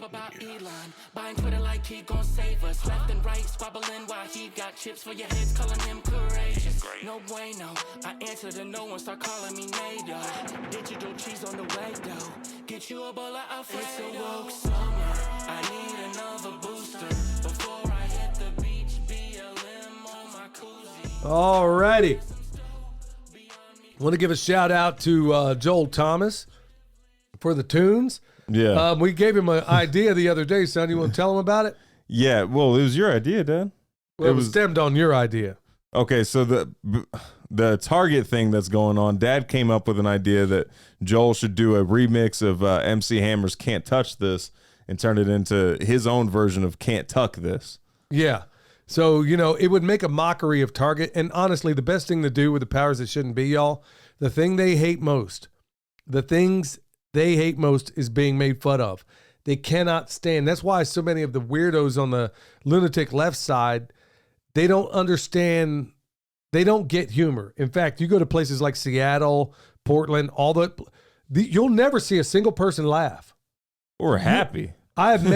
About Elon, buying Twitter like he gon' save us. Left and right, squabbling while he got chips for your heads, calling him courageous. No bueno, I answer to no one, start calling me NATO. Digital cheese on the way though. Get you a bowl of Alfredo. It's a woke summer, I need another booster. Before I hit the beach, BLM on my koozie. Alrighty. I want to give a shout out to Joel Thomas for the tunes. Yeah. We gave him an idea the other day, son. You want to tell him about it? Yeah. Well, it was your idea, Dad. Well, it was stemmed on your idea. Okay, so the Target thing that's going on, Dad came up with an idea that Joel should do a remix of MC Hammer's Can't Touch This and turn it into his own version of Can't Tuck This. Yeah. So, it would make a mockery of Target. And honestly, the best thing to do with the powers that shouldn't be, y'all, the things they hate most is being made fun of. They cannot stand. That's why so many of the weirdos on the lunatic left side, they don't understand. They don't get humor. In fact, you go to places like Seattle, Portland, you'll never see a single person laugh. Or happy. I've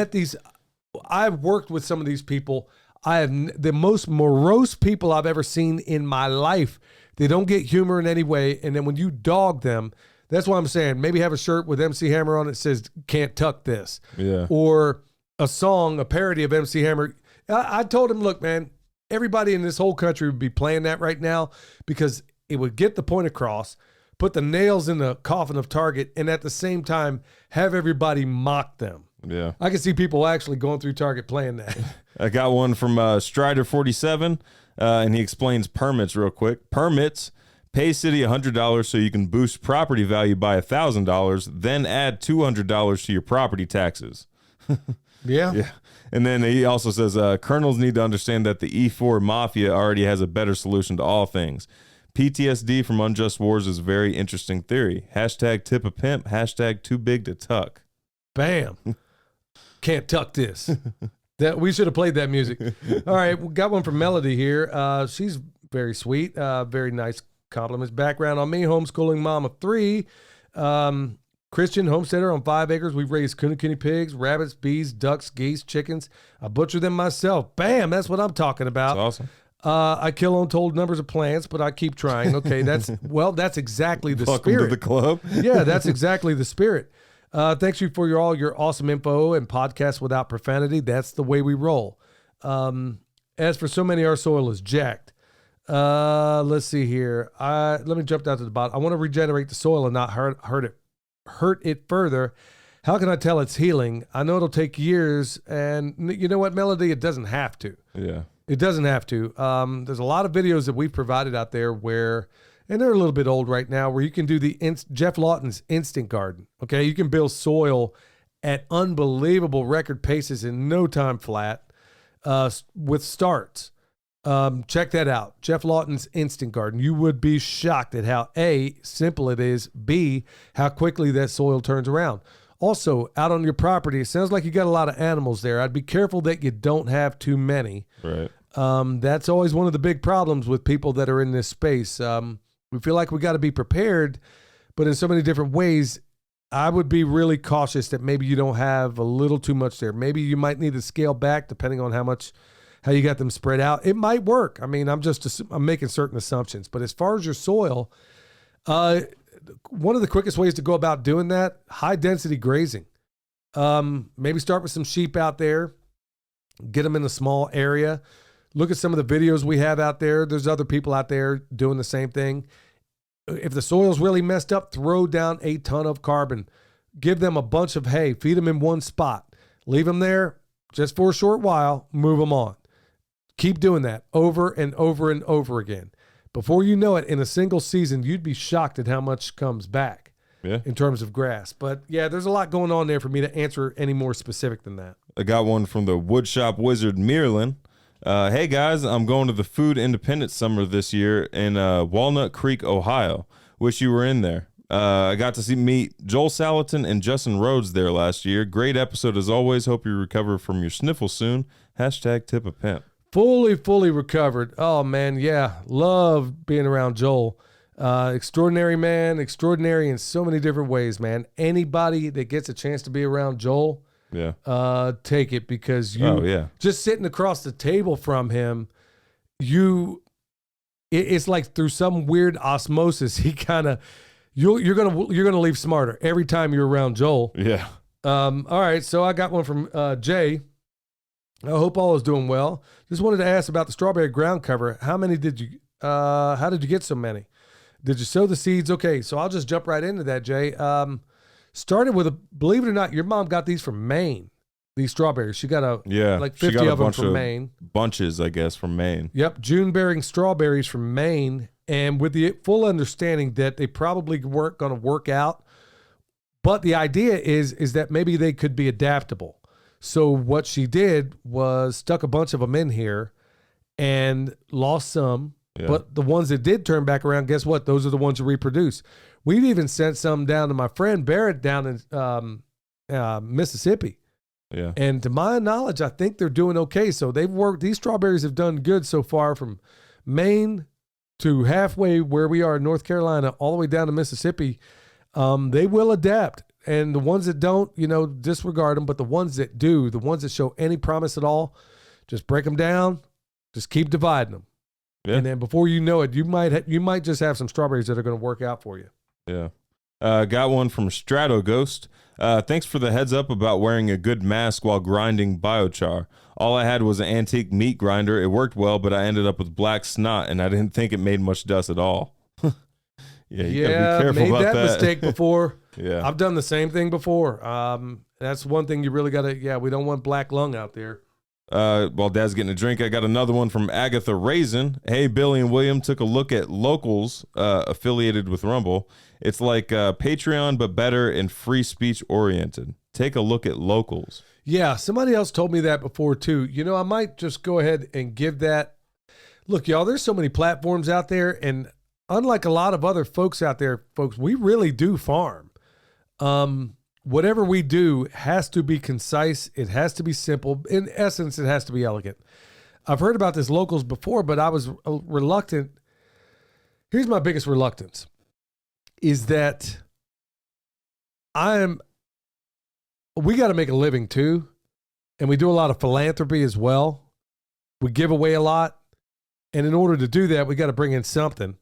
worked with some of these people. I have the most morose people I've ever seen in my life. They don't get humor in any way. And then when you dog them, that's why I'm saying maybe have a shirt with MC Hammer on it that says Can't Tuck This. Yeah. Or a song, a parody of MC Hammer. I told him, look, man, everybody in this whole country would be playing that right now because it would get the point across, put the nails in the coffin of Target, and at the same time have everybody mock them. Yeah. I can see people actually going through Target playing that. I got one from Strider47, and he explains permits real quick. Permits. Pay city $100 so you can boost property value by $1,000, then add $200 to your property taxes. Yeah. Yeah. And then he also says, colonels need to understand that the E4 mafia already has a better solution to all things. PTSD from unjust wars is a very interesting theory. Hashtag tip a pimp. Hashtag too big to tuck. Bam. Can't tuck this. That we should have played that music. All right, we got one from Melody here. She's very sweet, very nice compliments. Background on me: homeschooling mom of 3, Christian homesteader on 5 acres. We've raised cooney pigs, rabbits, bees, ducks, geese, chickens. I butcher them myself. Bam, that's what I'm talking about. That's awesome. I kill untold numbers of plants, but I keep trying. Okay, that's exactly the Welcome spirit. to the club. Yeah, that's exactly the spirit. Thanks you for all your awesome info and podcasts without profanity. That's the way we roll. As for so many, our soil is jacked. Let's see here. Let me jump down to the bottom. I want to regenerate the soil and not hurt it further. How can I tell it's healing? I know it'll take years, and you know what, Melody? It doesn't have to. Yeah. It doesn't have to. There's a lot of videos that we've provided out there where, and they're a little bit old right now, where you can do the Jeff Lawton's Instant Garden. Okay, you can build soil at unbelievable record paces in no time flat with starts. Check that out, Jeff Lawton's Instant Garden. You would be shocked at how A, simple it is, B, how quickly that soil turns around. Also, out on your property, it sounds like you got a lot of animals there. I'd be careful that you don't have too many. Right. That's always one of the big problems with people that are in this space. We feel like we got to be prepared, but in so many different ways, I would be really cautious that maybe you don't have a little too much there. Maybe you might need to scale back depending on how you got them spread out. It might work. I mean, I'm making certain assumptions, but as far as your soil, one of the quickest ways to go about doing that, high density grazing. Maybe start with some sheep out there, get them in a small area. Look at some of the videos we have out there. There's other people out there doing the same thing. If the soil's really messed up, throw down a ton of carbon. Give them a bunch of hay. Feed them in one spot. Leave them there just for a short while. Move them on. Keep doing that over and over and over again. Before you know it, in a single season, you'd be shocked at how much comes back in terms of grass. But yeah, there's a lot going on there for me to answer any more specific than that. I got one from the woodshop wizard, Mirlin. Hey guys, I'm going to the Food Independence Summer this year in Walnut Creek, Ohio. Wish you were in there. I got to meet Joel Salatin and Justin Rhodes there last year. Great episode as always. Hope you recover from your sniffle soon. Hashtag tip a pimp. Fully recovered. Oh man, yeah. Love being around Joel. Extraordinary man, extraordinary in so many different ways, man. Anybody that gets a chance to be around Joel, take it, because just sitting across the table from him, it's like through some weird osmosis, he kind of you're gonna leave smarter every time you're around Joel. Yeah. All right, so I got one from Jay. I hope all is doing well. Just wanted to ask about the strawberry ground cover. How many did you? How did you get so many? Did you sow the seeds? Okay, so I'll just jump right into that, Jay. Started with believe it or not, your mom got these from Maine. These strawberries. She got like 50 of them from Maine. Bunches, I guess, from Maine. Yep, June-bearing strawberries from Maine, and with the full understanding that they probably weren't going to work out. But the idea is that maybe they could be adaptable. So what she did was stuck a bunch of them in here and lost some. Yeah. But the ones that did turn back around, guess what? Those are the ones that reproduce. We've even sent some down to my friend Barrett down in Mississippi. Yeah. And to my knowledge, I think they're doing okay. So these strawberries have done good so far, from Maine to halfway where we are in North Carolina, all the way down to Mississippi. They will adapt. And the ones that don't, disregard them. But the ones that do, the ones that show any promise at all, just break them down. Just keep dividing them. Yeah. And then before you know it, you might just have some strawberries that are going to work out for you. Yeah. Got one from Strato Ghost. Thanks for the heads up about wearing a good mask while grinding biochar. All I had was an antique meat grinder. It worked well, but I ended up with black snot, and I didn't think it made much dust at all. You gotta be careful made about that mistake before. Yeah. I've done the same thing before. That's one thing you really got to, we don't want black lung out there. While Dad's getting a drink, I got another one from Agatha Raisin. Hey, Billy and William took a look at Locals affiliated with Rumble. It's like Patreon, but better and free speech oriented. Take a look at Locals. Yeah, somebody else told me that before too. I might just go ahead and give that. Look, y'all, there's so many platforms out there, and unlike a lot of other folks out there, folks, we really do farm. Whatever we do has to be concise. It has to be simple. In essence, it has to be elegant. I've heard about this locals before, but I was reluctant. Here's my biggest reluctance is that we got to make a living too. And we do a lot of philanthropy as well. We give away a lot. And in order to do that, we got to bring in something.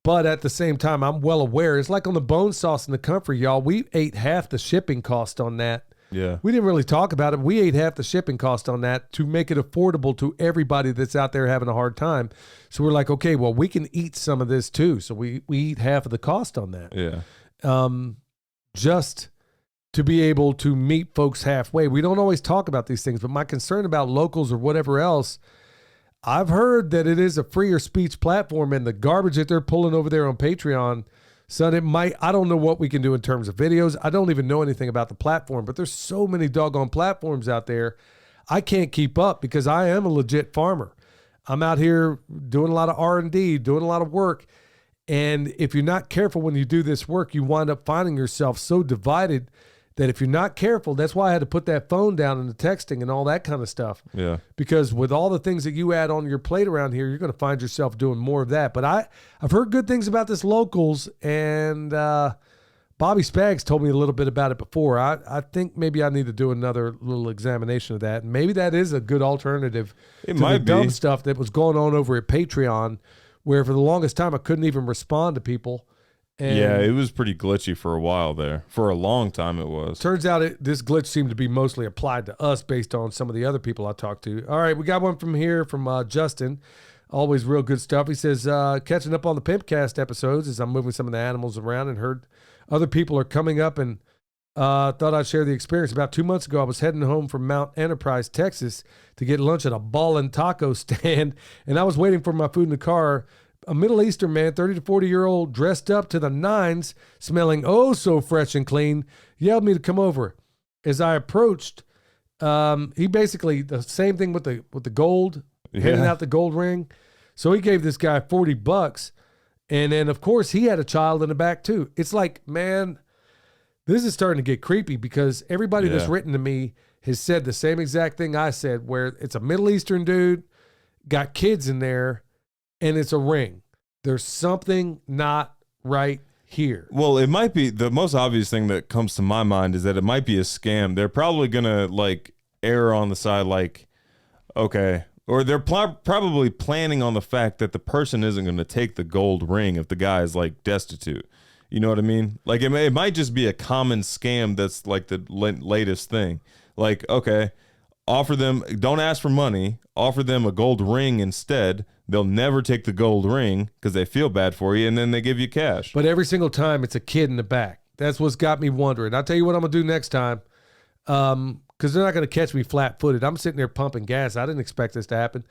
But at the same time, I'm well aware. It's like on the bone sauce and the comfort, y'all. We ate half the shipping cost on that. Yeah. We didn't really talk about it. We ate half the shipping cost on that to make it affordable to everybody that's out there having a hard time. So we're like, okay, well, we can eat some of this too. So we eat half of the cost on that. Yeah. Just to be able to meet folks halfway. We don't always talk about these things, but my concern about locals or whatever else, I've heard that it is a freer speech platform, and the garbage that they're pulling over there on Patreon, son, it might, I don't know what we can do in terms of videos. I don't even know anything about the platform, but there's so many doggone platforms out there. I can't keep up because I am a legit farmer. I'm out here doing a lot of R&D, doing a lot of work. And if you're not careful when you do this work, you wind up finding yourself so divided that if you're not careful, that's why I had to put that phone down and the texting and all that kind of stuff. Yeah. Because with all the things that you add on your plate around here, you're going to find yourself doing more of that. But I've heard good things about this locals, and Bobby Spags told me a little bit about it before. I think maybe I need to do another little examination of that. Maybe that is a good alternative to the dumb stuff that was going on over at Patreon, where for the longest time I couldn't even respond to people. And yeah, it was pretty glitchy for a while there. For a long time it was. Turns out this glitch seemed to be mostly applied to us based on some of the other people I talked to. All right, we got one from here from Justin. Always real good stuff. He says, catching up on the PIMPcast episodes as I'm moving some of the animals around and heard other people are coming up and thought I'd share the experience. About 2 months ago, I was heading home from Mount Enterprise, Texas to get lunch at a ballin' taco stand, and I was waiting for my food in the car. A Middle Eastern man, 30 to 40-year-old, dressed up to the nines, smelling oh so fresh and clean, yelled me to come over. As I approached, he basically, the same thing with the gold, handing out the gold ring. So he gave this guy $40. And then, of course, he had a child in the back, too. It's like, man, this is starting to get creepy because everybody that's written to me has said the same exact thing I said, where it's a Middle Eastern dude, got kids in there, and it's a ring. There's something not right here. Well, it might be the most obvious thing that comes to my mind is that it might be a scam. They're probably going to like err on the side like, okay, or they're probably planning on the fact that the person isn't going to take the gold ring if the guy is like destitute. You know what I mean? Like it might just be a common scam that's like the latest thing. Like, okay, offer them, don't ask for money, offer them a gold ring instead. They'll never take the gold ring because they feel bad for you, and then they give you cash. But every single time, it's a kid in the back. That's what's got me wondering. I'll tell you what I'm going to do next time, because they're not going to catch me flat-footed. I'm sitting there pumping gas. I didn't expect this to happen.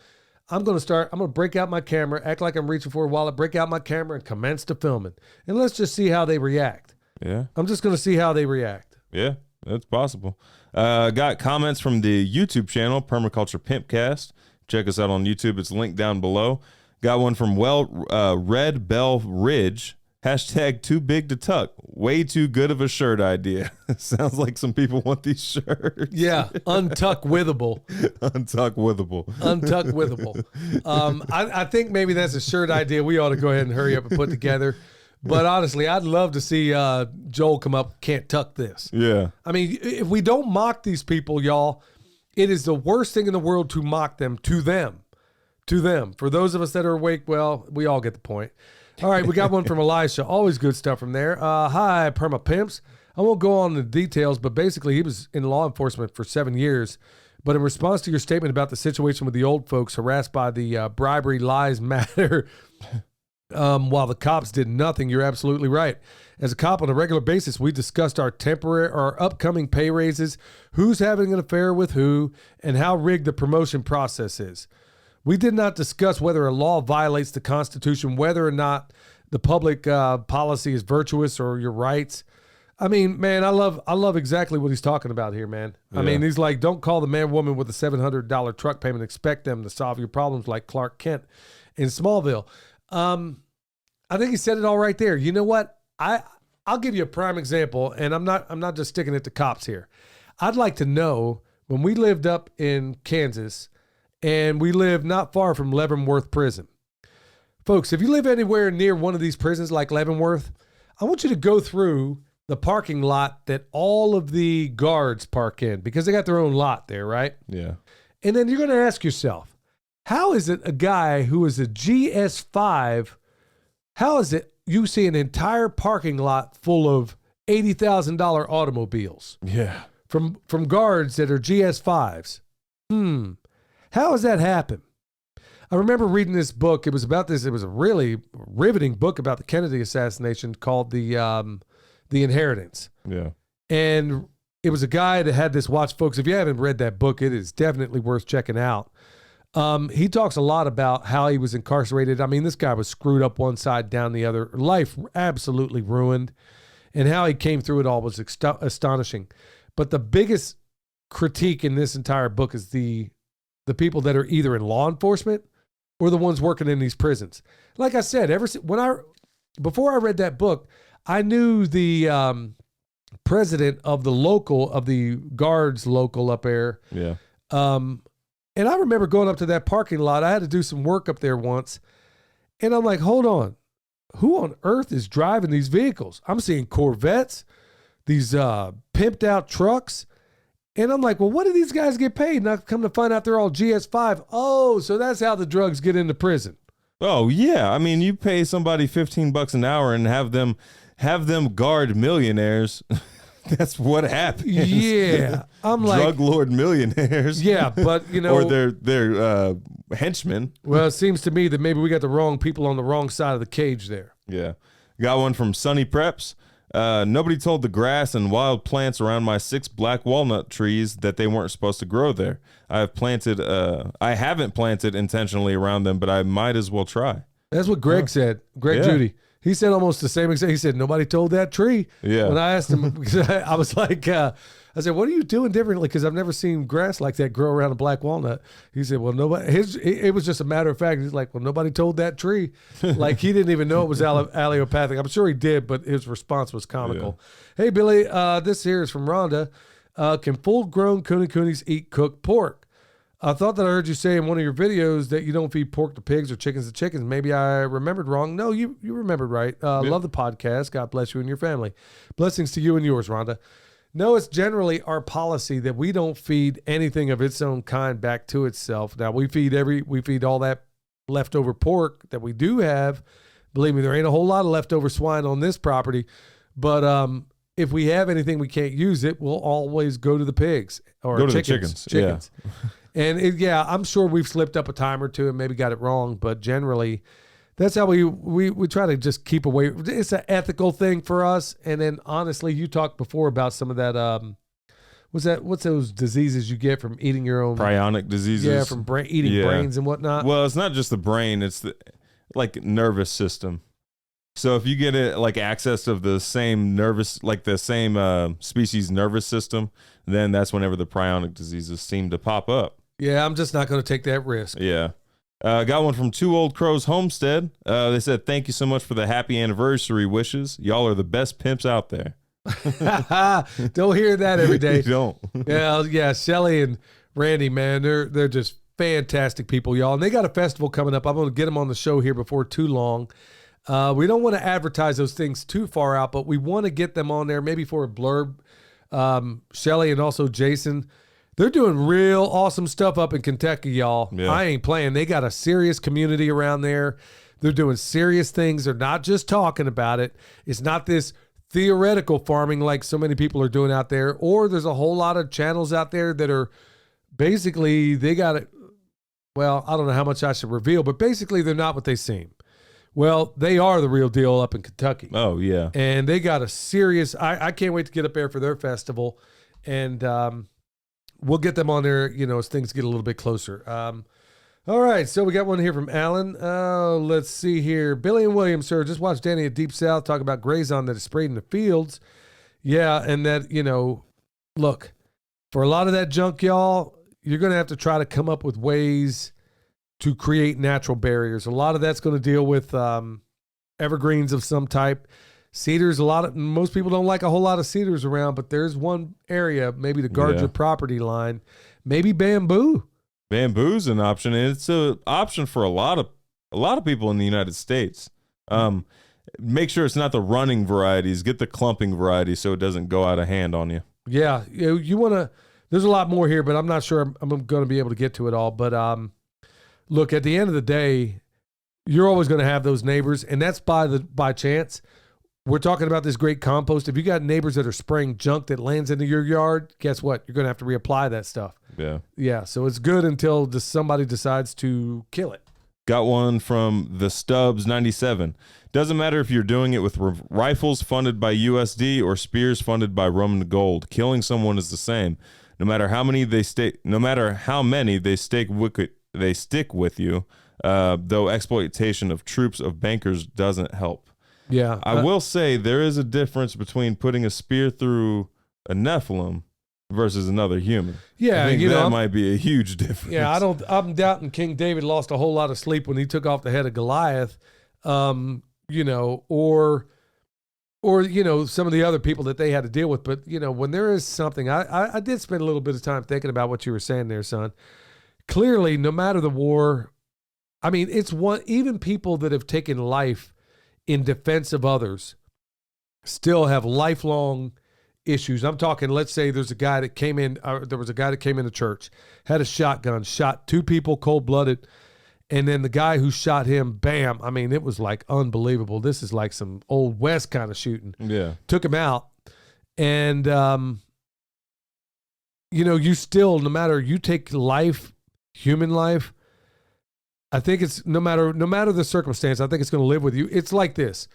I'm going to break out my camera, act like I'm reaching for a wallet, break out my camera, and commence to filming. And let's just see how they react. Yeah. I'm just going to see how they react. Yeah, that's possible. Got comments from the YouTube channel, Permaculture PIMPcast. Check us out on YouTube. It's linked down below. Got one from Red Bell Ridge. Hashtag too big to tuck. Way too good of a shirt idea. Sounds like some people want these shirts. Yeah, untuck-withable. Untuck-withable. Untuck-withable. I think maybe that's a shirt idea we ought to go ahead and hurry up and put together. But honestly, I'd love to see Joel come up, can't tuck this. Yeah. I mean, if we don't mock these people, y'all, it is the worst thing in the world to mock them, to them. For those of us that are awake, well, we all get the point. All right, we got one from Elisha. Always good stuff from there. Hi, Perma Pimps. I won't go on the details, but basically he was in law enforcement for 7 years. But in response to your statement about the situation with the old folks harassed by the bribery lies matter, while the cops did nothing, you're absolutely right. As a cop on a regular basis, we discussed our upcoming pay raises, who's having an affair with who, and how rigged the promotion process is. We did not discuss whether a law violates the Constitution, whether or not the public policy is virtuous or your rights. I mean, man, I love exactly what he's talking about here, man. Yeah. I mean, he's like, don't call the man woman with a $700 truck payment, expect them to solve your problems like Clark Kent in Smallville. I think he said it all right there. You know what? I'll give you a prime example, and I'm not just sticking it to cops here. I'd like to know when we lived up in Kansas and we lived not far from Leavenworth Prison. Folks, if you live anywhere near one of these prisons like Leavenworth, I want you to go through the parking lot that all of the guards park in because they got their own lot there, right? Yeah. And then you're going to ask yourself, how is it a guy who is a GS5, how is it you see an entire parking lot full of $80,000 automobiles? Yeah. From guards that are GS5s. How does that happen? I remember reading this book. It was about this. It was a really riveting book about the Kennedy assassination called The Inheritance. Yeah. And it was a guy that had this watch. Folks, if you haven't read that book, it is definitely worth checking out. He talks a lot about how he was incarcerated. I mean, this guy was screwed up one side, down the other. Life absolutely ruined. And how he came through it all was astonishing. But the biggest critique in this entire book is the people that are either in law enforcement or the ones working in these prisons. Like I said, before I read that book, I knew the president of the guards local up there. Yeah. And I remember going up to that parking lot. I had to do some work up there once. And I'm like, hold on. Who on earth is driving these vehicles? I'm seeing Corvettes, these pimped out trucks. And I'm like, well, what do these guys get paid? And I come to find out they're all GS5. Oh, so that's how the drugs get into prison. Oh, yeah. I mean, you pay somebody $15 an hour and have them guard millionaires. That's what happens. Yeah. I'm like, drug lord millionaires. Yeah, but you know, or they're henchmen. Well, it seems to me that maybe we got the wrong people on the wrong side of the cage there. Yeah. Got one from Sunny Preps. Nobody told the grass and wild plants around my 6 black walnut trees that they weren't supposed to grow there. I haven't planted intentionally around them, but I might as well try. That's what Greg said. Greg Judy. He said almost the same exact. He said, nobody told that tree. Yeah. When I asked him, because I was like, I said, what are you doing differently? Because I've never seen grass like that grow around a black walnut. He said, well, nobody, it was just a matter of fact. He's like, well, nobody told that tree. Like he didn't even know it was allelopathic. I'm sure he did, but his response was comical. Yeah. Hey, Billy, this here is from Rhonda. Can full-grown coonies eat cooked pork? I thought that I heard you say in one of your videos that you don't feed pork to pigs or chickens to chickens. Maybe I remembered wrong. No, you remembered right. Love the podcast. God bless you and your family. Blessings to you and yours, Rhonda. No, it's generally our policy that we don't feed anything of its own kind back to itself. Now, we feed all that leftover pork that we do have. Believe me, there ain't a whole lot of leftover swine on this property. But if we have anything we can't use it, we'll always go to the pigs or go to chickens. The chickens. Yeah. And I'm sure we've slipped up a time or two and maybe got it wrong, but generally that's how we try to just keep away. It's an ethical thing for us. And then honestly, you talked before about some of that, what's those diseases you get from eating your own prionic diseases? Yeah. From eating brains and whatnot. Well, it's not just the brain. It's the nervous system. So if you get access of the same species nervous system, then that's whenever the prionic diseases seem to pop up. Yeah, I'm just not going to take that risk. Yeah. Got one from Two Old Crows Homestead. They said, thank you so much for the happy anniversary wishes. Y'all are the best pimps out there. Don't hear that every day. You don't. Yeah, Shelly and Randy, man, they're just fantastic people, y'all. And they got a festival coming up. I'm going to get them on the show here before too long. We don't want to advertise those things too far out, but we want to get them on there maybe for a blurb. Shelly and also Jason, they're doing real awesome stuff up in Kentucky, y'all. Yeah. I ain't playing. They got a serious community around there. They're doing serious things. They're not just talking about it. It's not this theoretical farming like so many people are doing out there, or there's a whole lot of channels out there that are basically, they got it. Well, I don't know how much I should reveal, but basically they're not what they seem. Well, they are the real deal up in Kentucky. Oh, yeah. And they got a serious, I can't wait to get up there for their festival. And we'll get them on there, as things get a little bit closer. All right, so we got one here from Alan. Let's see here. Billy and William, sir, just watched Danny at Deep South talk about Grazon that is sprayed in the fields. Yeah, and that, look, for a lot of that junk, y'all, you're going to have to try to come up with ways to create natural barriers. A lot of that's going to deal with evergreens of some type. Cedars, most people don't like a whole lot of cedars around, but there's one area maybe to guard your property line. Maybe bamboo. Bamboo's an option, and it's an option for a lot of people in the United States. Make sure it's not the running varieties. Get the clumping variety so it doesn't go out of hand on you. Yeah, you want to. There's a lot more here, but I'm not sure I'm going to be able to get to it all. But look, at the end of the day, you're always going to have those neighbors, and that's by chance. We're talking about this great compost. If you got neighbors that are spraying junk that lands into your yard, guess what? You're going to have to reapply that stuff. Yeah. Yeah, so it's good until somebody decides to kill it. Got one from the Stubbs 97. Doesn't matter if you're doing it with rifles funded by USD or spears funded by Roman gold. Killing someone is the same. No matter how many they stick with you, though exploitation of troops of bankers doesn't help. Yeah. I will say there is a difference between putting a spear through a Nephilim versus another human. Yeah, I think that might be a huge difference. Yeah, I'm doubting King David lost a whole lot of sleep when he took off the head of Goliath, or some of the other people that they had to deal with. But, when there is something, I did spend a little bit of time thinking about what you were saying there, son. Clearly, no matter the war, I mean, even people that have taken life in defense of others still have lifelong issues. I'm talking, let's say there was a guy that came into church, had a shotgun, shot 2 people cold-blooded, and then the guy who shot him, bam, I mean, it was like unbelievable. This is like some Old West kind of shooting. Yeah. Took him out. And, you still, no matter, you take life, human life, I think it's no matter the circumstance, I think it's going to live with you. It's like this.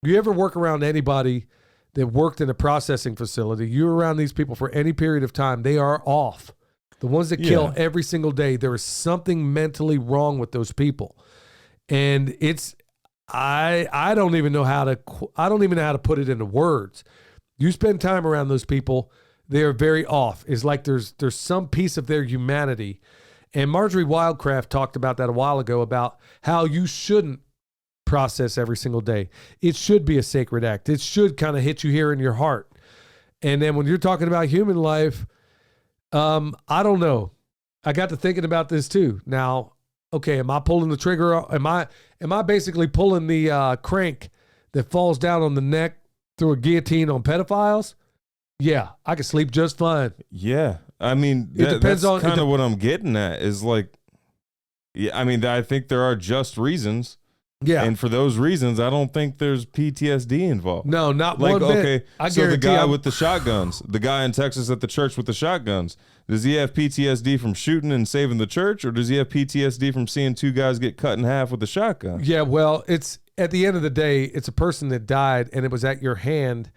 You ever work around anybody that worked in a processing facility, you're around these people for any period of time, they are off. The ones that kill every single day, there is something mentally wrong with those people. And I don't even know how to put it into words. You spend time around those people, they are very off. It's like there's some piece of their humanity. And Marjorie Wildcraft talked about that a while ago, about how you shouldn't process every single day. It should be a sacred act. It should kind of hit you here in your heart. And then when you're talking about human life, I don't know. I got to thinking about this too. Now, okay, am I pulling the trigger? Am I basically pulling the crank that falls down on the neck through a guillotine on pedophiles? Yeah, I can sleep just fine. Yeah. I mean, that's kind of what I'm getting at is like, yeah, I mean, I think there are just reasons. Yeah. And for those reasons, I don't think there's PTSD involved. No, not like, one bit. Okay, so the guy with the shotguns, the guy in Texas at the church with the shotguns, does he have PTSD from shooting and saving the church, or does he have PTSD from seeing 2 guys get cut in half with a shotgun? Yeah, well, it's at the end of the day, it's a person that died and it was at your hand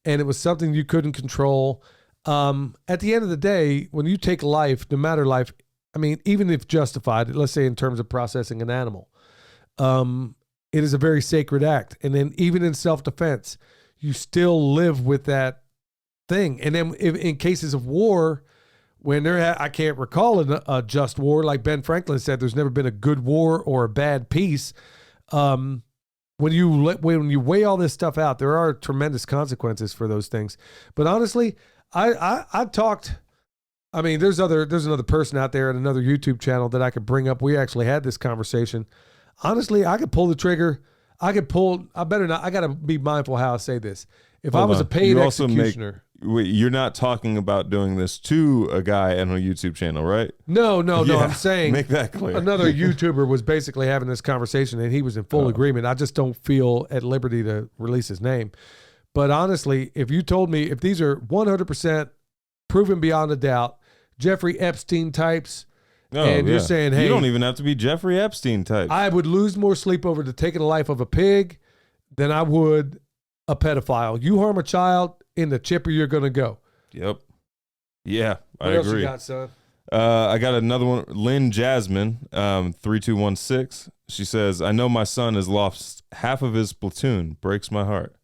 and it was something you couldn't control. At the end of the day, when you take life, no matter life, I mean, even if justified, let's say in terms of processing an animal, it is a very sacred act. And then even in self-defense, you still live with that thing. And then in cases of war, when I can't recall a just war, like Ben Franklin said, there's never been a good war or a bad peace. When you weigh all this stuff out, there are tremendous consequences for those things. But honestly, I talked. I mean, there's another person out there at another YouTube channel that I could bring up. We actually had this conversation. Honestly, I could pull the trigger. I better not. I got to be mindful how I say this. If I was a paid executioner. Wait, you're not talking about doing this to a guy on a YouTube channel, right? No. I'm saying make that clear. Another YouTuber was basically having this conversation, and he was in full agreement. I just don't feel at liberty to release his name. But honestly, if you told me if these are 100% proven beyond a doubt, Jeffrey Epstein types, and you're saying, hey, you don't even have to be Jeffrey Epstein type. I would lose more sleep over taking the life of a pig than I would a pedophile. You harm a child, in the chipper you're going to go. Yep. Yeah, I agree. What else you got, son? I got another one. Lynn Jasmine, 3216. She says, I know my son has lost half of his platoon. Breaks my heart.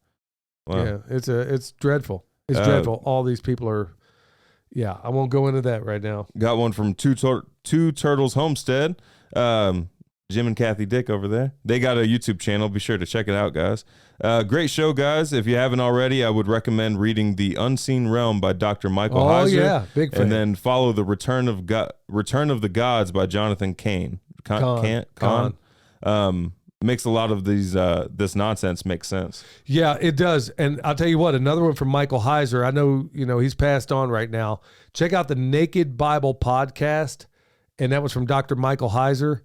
Wow. Yeah, it's dreadful. It's dreadful. All these people are, I won't go into that right now. Got one from Two Turtles Homestead. Jim and Kathy Dick over there. They got a YouTube channel. Be sure to check it out, guys. Great show, guys. If you haven't already, I would recommend reading The Unseen Realm by Dr. Michael Heiser. Oh, yeah. Big fan. And then follow The Return of the Gods by Jonathan Cain. Kahn. Makes a lot of these this nonsense make sense. Yeah, it does. And I'll tell you what, another one from Michael Heiser. I know, he's passed on right now. Check out the Naked Bible podcast. And that was from Dr. Michael Heiser.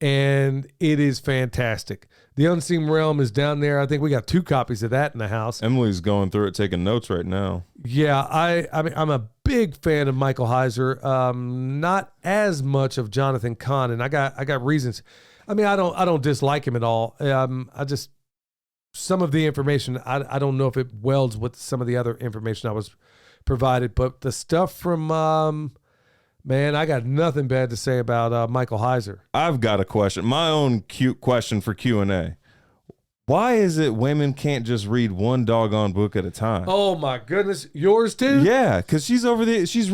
And it is fantastic. The Unseen Realm is down there. I think we got 2 copies of that in the house. Emily's going through it, taking notes right now. Yeah, I mean, I'm a big fan of Michael Heiser. Not as much of Jonathan Kahn, and I got reasons. I mean, I don't dislike him at all. I just, some of the information, I don't know if it welds with some of the other information I was provided, but the stuff from man, I got nothing bad to say about Michael Heiser. I've got a question. My own cute question for Q&A. Why is it women can't just read one doggone book at a time? Oh, my goodness. Yours, too? Yeah, because she's reading she's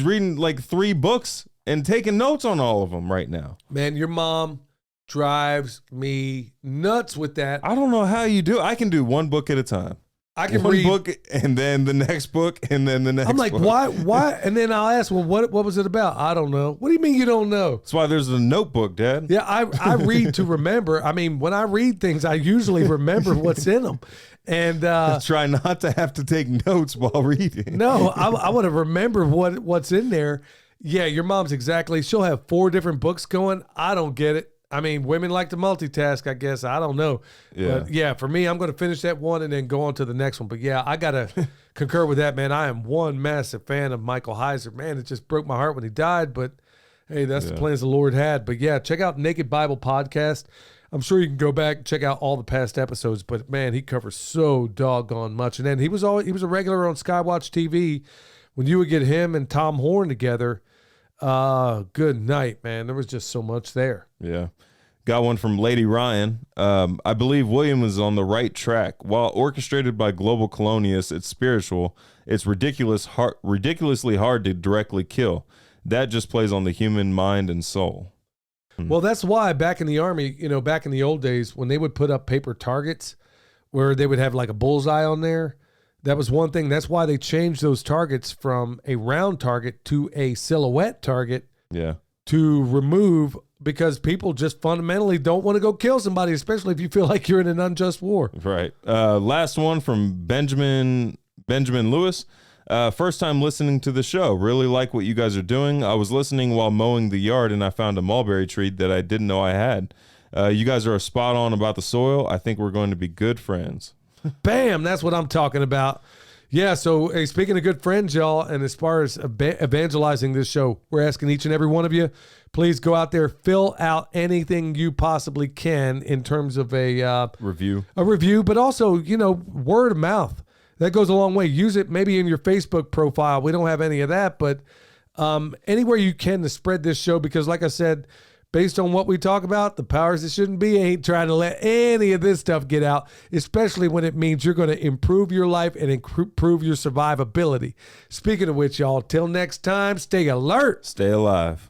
reading like 3 books and taking notes on all of them right now. Man, your mom drives me nuts with that. I don't know how you do it. I can do 1 book at a time. I can one read book and then the next book and then the next. I'm like, book. why? And then I'll ask, well, what was it about? I don't know. What do you mean you don't know? That's why there's a notebook, Dad. Yeah, I read to remember. I mean, when I read things, I usually remember what's in them. And try not to have to take notes while reading. No, I want to remember what's in there. Yeah, your mom's exactly. She'll have 4 different books going. I don't get it. I mean, women like to multitask, I guess. I don't know. Yeah. But yeah, for me, I'm going to finish that one and then go on to the next one. But yeah, I got to concur with that, man. I am one massive fan of Michael Heiser. Man, it just broke my heart when he died. But hey, that's the plans the Lord had. But yeah, check out Naked Bible Podcast. I'm sure you can go back and check out all the past episodes. But man, he covers so doggone much. And then he was a regular on Skywatch TV when you would get him and Tom Horn together. Good night, man. There was just so much there. Yeah. Got one from Lady Ryan. I believe William is on the right track. While orchestrated by global colonialists, it's spiritual. It's ridiculously hard to directly kill. That just plays on the human mind and soul. Well, that's why back in the Army, back in the old days, when they would put up paper targets where they would have like a bullseye on there, that was one thing. That's why they changed those targets from a round target to a silhouette target. Yeah. To remove, because people just fundamentally don't want to go kill somebody, especially if you feel like you're in an unjust war. Right. Last one from Benjamin Lewis. First time listening to the show. Really like what you guys are doing. I was listening while mowing the yard and I found a mulberry tree that I didn't know I had. You guys are spot on about the soil. I think we're going to be good friends. Bam, that's what I'm talking about. Yeah, so hey, speaking of good friends, y'all, and as far as evangelizing this show, we're asking each and every one of you, please go out there, fill out anything you possibly can in terms of a review, but also, word of mouth. That goes a long way. Use it maybe in your Facebook profile. We don't have any of that, but anywhere you can to spread this show, because like I said, based on what we talk about, the powers that shouldn't be ain't trying to let any of this stuff get out, especially when it means you're going to improve your life and improve your survivability. Speaking of which, y'all, till next time, stay alert. Stay alive.